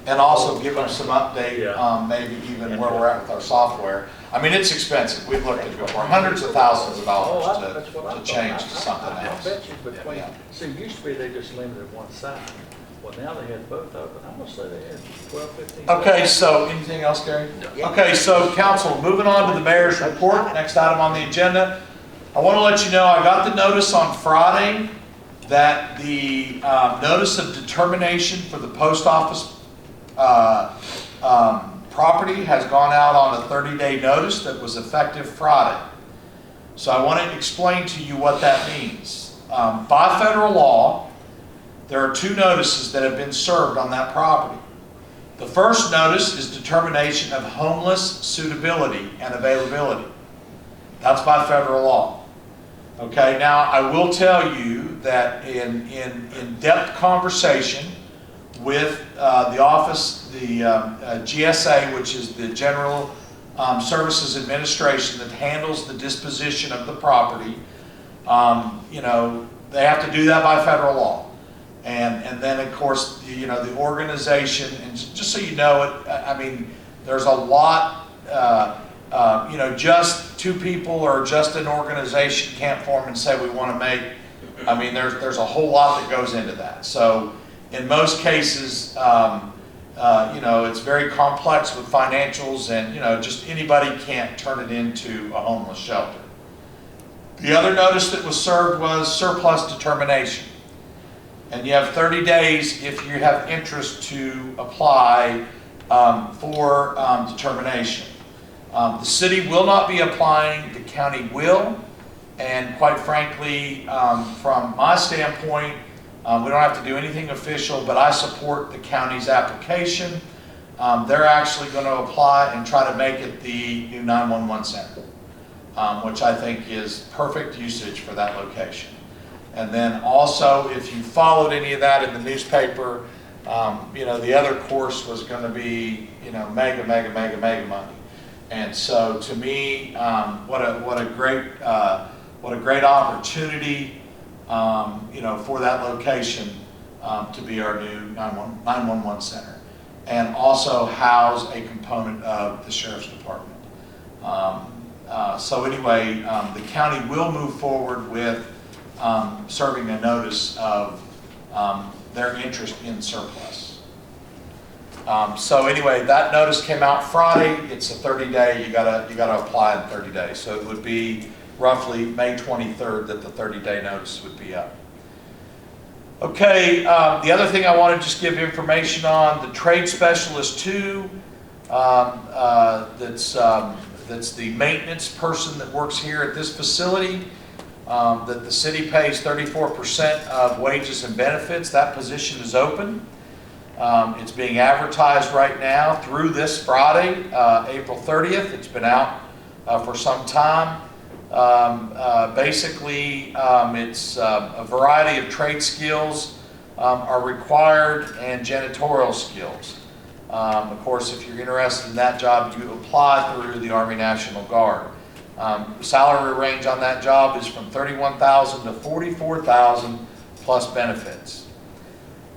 Speaker 1: and also give them some update, maybe even where we're at with our software. I mean, it's expensive. We've looked at it before, hundreds of thousands of dollars to change to something else.
Speaker 2: I bet you between, see, it used to be they just limited one side. Well, now they had both of them. I'm gonna say they had 12, 15.
Speaker 1: Okay, so anything else, Gary? Okay, so council, moving on to the mayor's report, next item on the agenda. I want to let you know I got the notice on Friday that the notice of determination for the post office property has gone out on a 30-day notice that was effective Friday. So I want to explain to you what that means. By federal law, there are two notices that have been served on that property. The first notice is determination of homeless suitability and availability. That's by federal law. Okay, now I will tell you that in in-depth conversation with the office, the GSA, which is the General Services Administration that handles the disposition of the property, they have to do that by federal law. And then, of course, the organization, and just so you know it, I mean, there's a lot, just two people or just an organization can't form and say we want to make, I mean, there's a whole lot that goes into that. So in most cases, it's very complex with financials and, just anybody can't turn it into a homeless shelter. The other notice that was served was surplus determination. And you have 30 days if you have interest to apply for determination. The city will not be applying, the county will. And quite frankly, from my standpoint, we don't have to do anything official, but I support the county's application. They're actually going to apply and try to make it the new 911 center, which I think is perfect usage for that location. And then also, if you followed any of that in the newspaper, the other course was going to be, mega money. And so to me, what a great opportunity, for that location to be our new 911 center, and also house a component of the sheriff's department. So anyway, the county will move forward with serving a notice of their interest in surplus. So anyway, that notice came out Friday. It's a 30-day. You gotta apply in 30 days. So it would be roughly May 23rd that the 30-day notice would be up. Okay, the other thing I want to just give information on, the trade specialist 2, that's the maintenance person that works here at this facility, that the city pays 34% of wages and benefits. That position is open. It's being advertised right now through this Friday, April 30th. It's been out for some time. Basically, it's a variety of trade skills are required and janitorial skills. Of course, if you're interested in that job, you apply through the Army National Guard. Salary range on that job is from $31,000 to $44,000 plus benefits.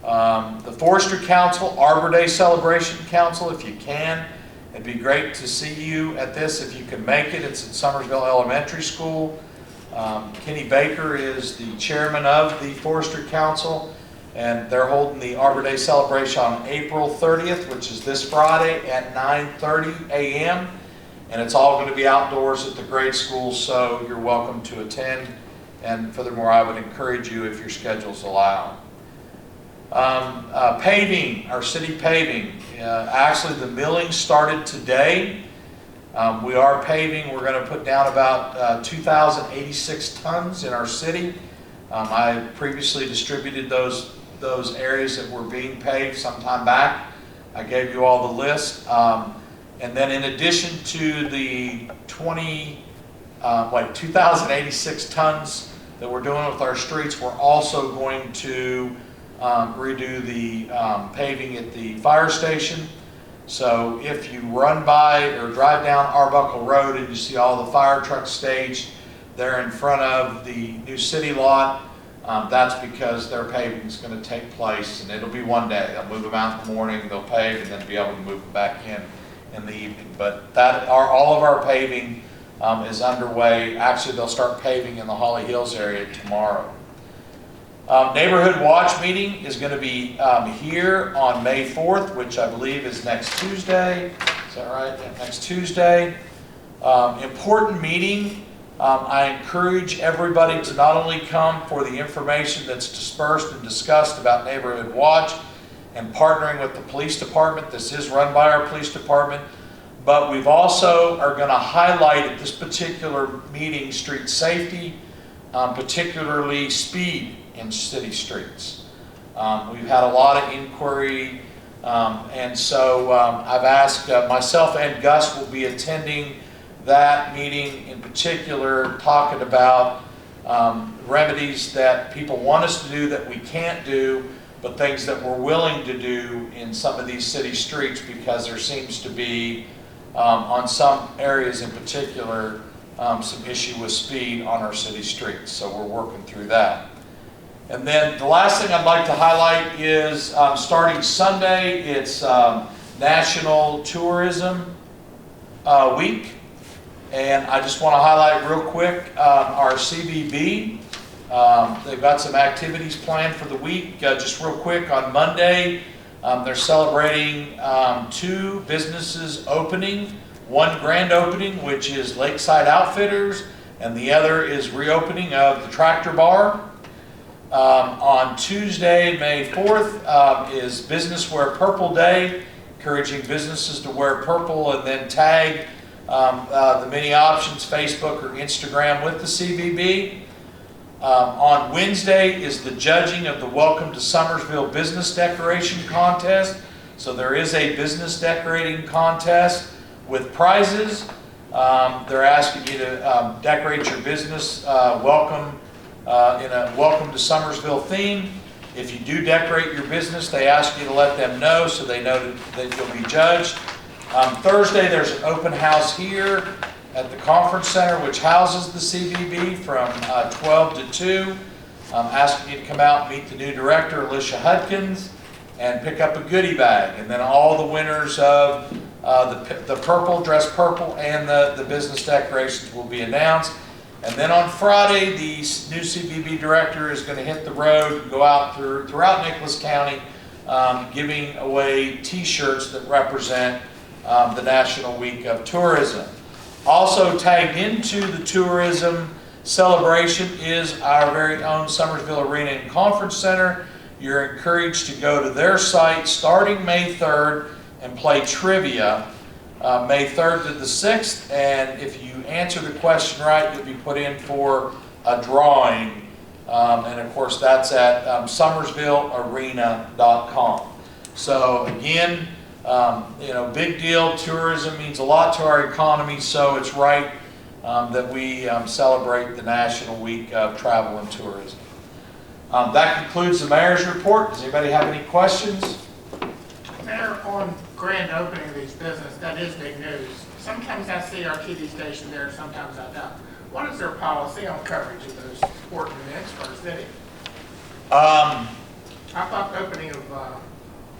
Speaker 1: The Forestry Council, Arbor Day Celebration Council, if you can, it'd be great to see you at this if you can make it. It's at Summersville Elementary School. Kenny Baker is the chairman of the Forestry Council, and they're holding the Arbor Day celebration on April 30th, which is this Friday at 9:30 a.m. And it's all going to be outdoors at the grade school, so you're welcome to attend. And furthermore, I would encourage you if your schedules allow. Paving, our city paving. Actually, the milling started today. We are paving. We're going to put down about 2,086 tons in our city. I previously distributed those areas that were being paved some time back. I gave you all the list. And then in addition to the 2,086 tons that we're doing with our streets, we're also going to redo the paving at the fire station. So if you run by or drive down Arbuckle Road and you see all the fire trucks staged there in front of the new city lot, that's because their paving is going to take place, and it'll be one day. They'll move them out in the morning, they'll pave, and then be able to move them back in the evening. But all of our paving is underway. Actually, they'll start paving in the Holly Hills area tomorrow. Neighborhood Watch meeting is going to be here on May 4th, which I believe is next Tuesday. Is that right? Yeah, next Tuesday. Important meeting. I encourage everybody to not only come for the information that's dispersed and discussed about Neighborhood Watch and partnering with the police department. This is run by our police department. But we've also are going to highlight at this particular meeting street safety, particularly speed in city streets. We've had a lot of inquiry, and so I've asked myself and Gus will be attending that meeting in particular, talking about remedies that people want us to do that we can't do, but things that we're willing to do in some of these city streets because there seems to be, on some areas in particular, some issue with speed on our city streets. So we're working through that. And then the last thing I'd like to highlight is starting Sunday, it's National Tourism Week. And I just want to highlight real quick our CBB. They've got some activities planned for the week. Just real quick, on Monday, They're celebrating 2 businesses opening, one grand opening, which is Lakeside Outfitters, and the other is reopening of the Tractor Bar. On Tuesday, May 4th, is Business Wear Purple Day, encouraging businesses to wear purple and then tag the many options, Facebook or Instagram with the CVB. On Wednesday is the judging of the Welcome to Summersville Business Decoration Contest. So there is a business decorating contest with prizes. They're asking you to decorate your business welcome in a Welcome to Summersville theme. If you do decorate your business, they ask you to let them know so they know that you'll be judged. Thursday, there's an open house here at the Conference Center, which houses the CVB from 12 to 2. I'm asking you to come out and meet the new director, Alicia Hudkins, and pick up a goodie bag. And then all the winners of the purple, dress purple, and the business decorations will be announced. And then on Friday, the new CVB director is going to hit the road and go out throughout Nicholas County, giving away T-shirts that represent the National Week of Tourism. Also tagged into the tourism celebration is our very own Summersville Arena and Conference Center. You're encouraged to go to their site starting May 3rd and play trivia May 3rd to the 6th. And if you answer the question right, you'll be put in for a drawing. And of course, that's at SummersvilleArena.com. So again, big deal. Tourism means a lot to our economy, so it's right that we celebrate the National Week of Travel and Tourism. That concludes the mayor's report. Does anybody have any questions?
Speaker 11: Mayor, on grand opening of these businesses, that is big news. Sometimes I see our TV station there, sometimes I don't. What is their policy on coverage of those important events for the city? I thought the opening of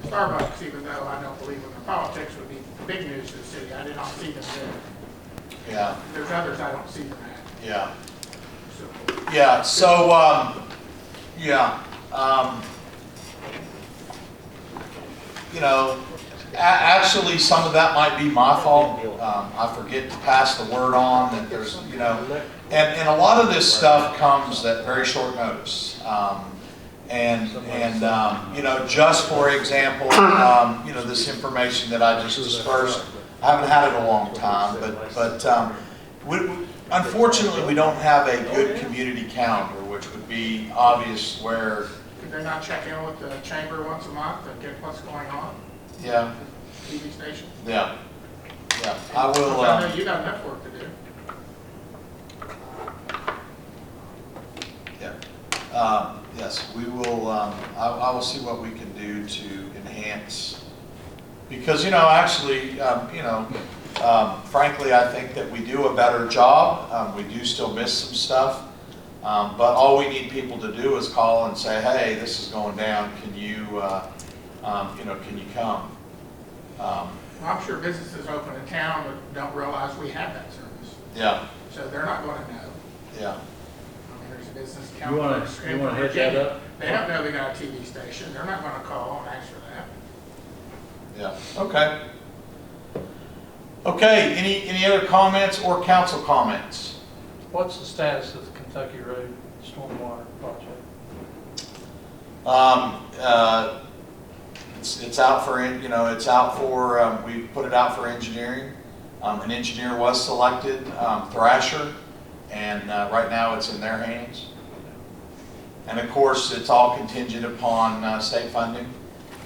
Speaker 11: Starbucks, even though I don't believe in the politics, would be big news to the city. I did not see them there.
Speaker 1: Yeah.
Speaker 11: There's others I don't see them at.
Speaker 1: Yeah.
Speaker 11: So,
Speaker 1: Yeah. So, actually, some of that might be my fault. I forget to pass the word on that there's, and a lot of this stuff comes at very short notice. Just for example, this information that I just dispersed, I haven't had it a long time, but unfortunately, we don't have a good community calendar, which would be obvious where.
Speaker 11: Could they not check in with the chamber once a month and get what's going on?
Speaker 1: Yeah.
Speaker 11: TV station?
Speaker 1: Yeah. Yeah. I will.
Speaker 11: I know you got enough work to do.
Speaker 1: Yeah. Yes, we will. I will see what we can do to enhance. Because frankly, I think that we do a better job. We do still miss some stuff, but all we need people to do is call and say, "Hey, this is going down. Can you, can you come?"
Speaker 11: Well, I'm sure businesses open in town that don't realize we have that service.
Speaker 1: Yeah.
Speaker 11: So they're not going to know.
Speaker 1: Yeah.
Speaker 11: I mean, there's a business
Speaker 2: You wanna hit that up?
Speaker 11: They don't know they got a TV station. They're not going to call and ask for that.
Speaker 1: Yeah. Okay. Okay. Any other comments or council comments?
Speaker 7: What's the status of the Kentucky Road stormwater project?
Speaker 1: It's out for, we put it out for engineering. An engineer was selected, Thrasher, and right now it's in their hands. And of course, it's all contingent upon state funding,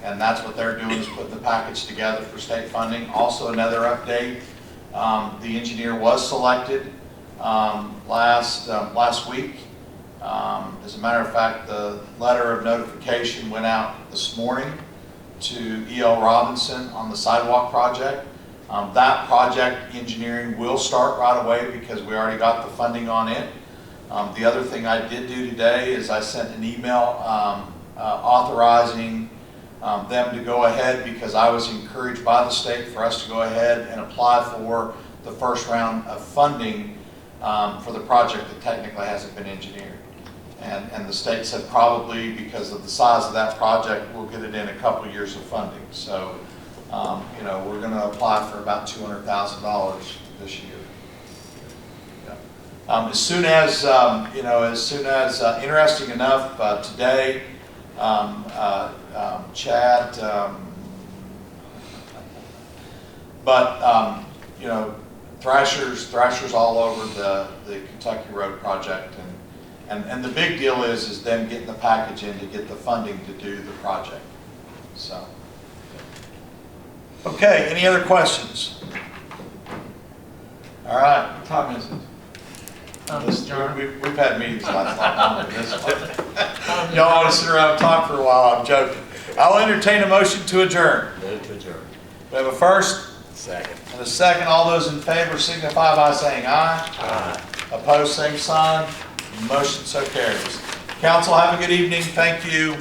Speaker 1: and that's what they're doing, is putting the package together for state funding. Also, another update, the engineer was selected last week. As a matter of fact, the letter of notification went out this morning to E.L. Robinson on the sidewalk project. That project engineering will start right away because we already got the funding on it. The other thing I did do today is I sent an email authorizing them to go ahead, because I was encouraged by the state for us to go ahead and apply for the first round of funding for the project that technically hasn't been engineered. And the state said probably because of the size of that project, we'll get it in a couple of years of funding. So, you know, we're gonna apply for about $200,000 this year. Yeah. As soon as, you know, interesting enough, today, Chad, you know, Thrasher's all over the Kentucky Road project, and the big deal is them getting the package in to get the funding to do the project. So, okay, any other questions? All right, what time is it? We've had meetings last night longer than this one. Y'all want to sit around and talk for a while? I'm joking. I'll entertain a motion to adjourn.
Speaker 3: Move to adjourn.
Speaker 1: We have a first
Speaker 9: Second.
Speaker 1: and a second. All those in favor signify by saying aye.
Speaker 3: Aye.
Speaker 1: Opposed, same sign. Motion so carries. Council, have a good evening. Thank you.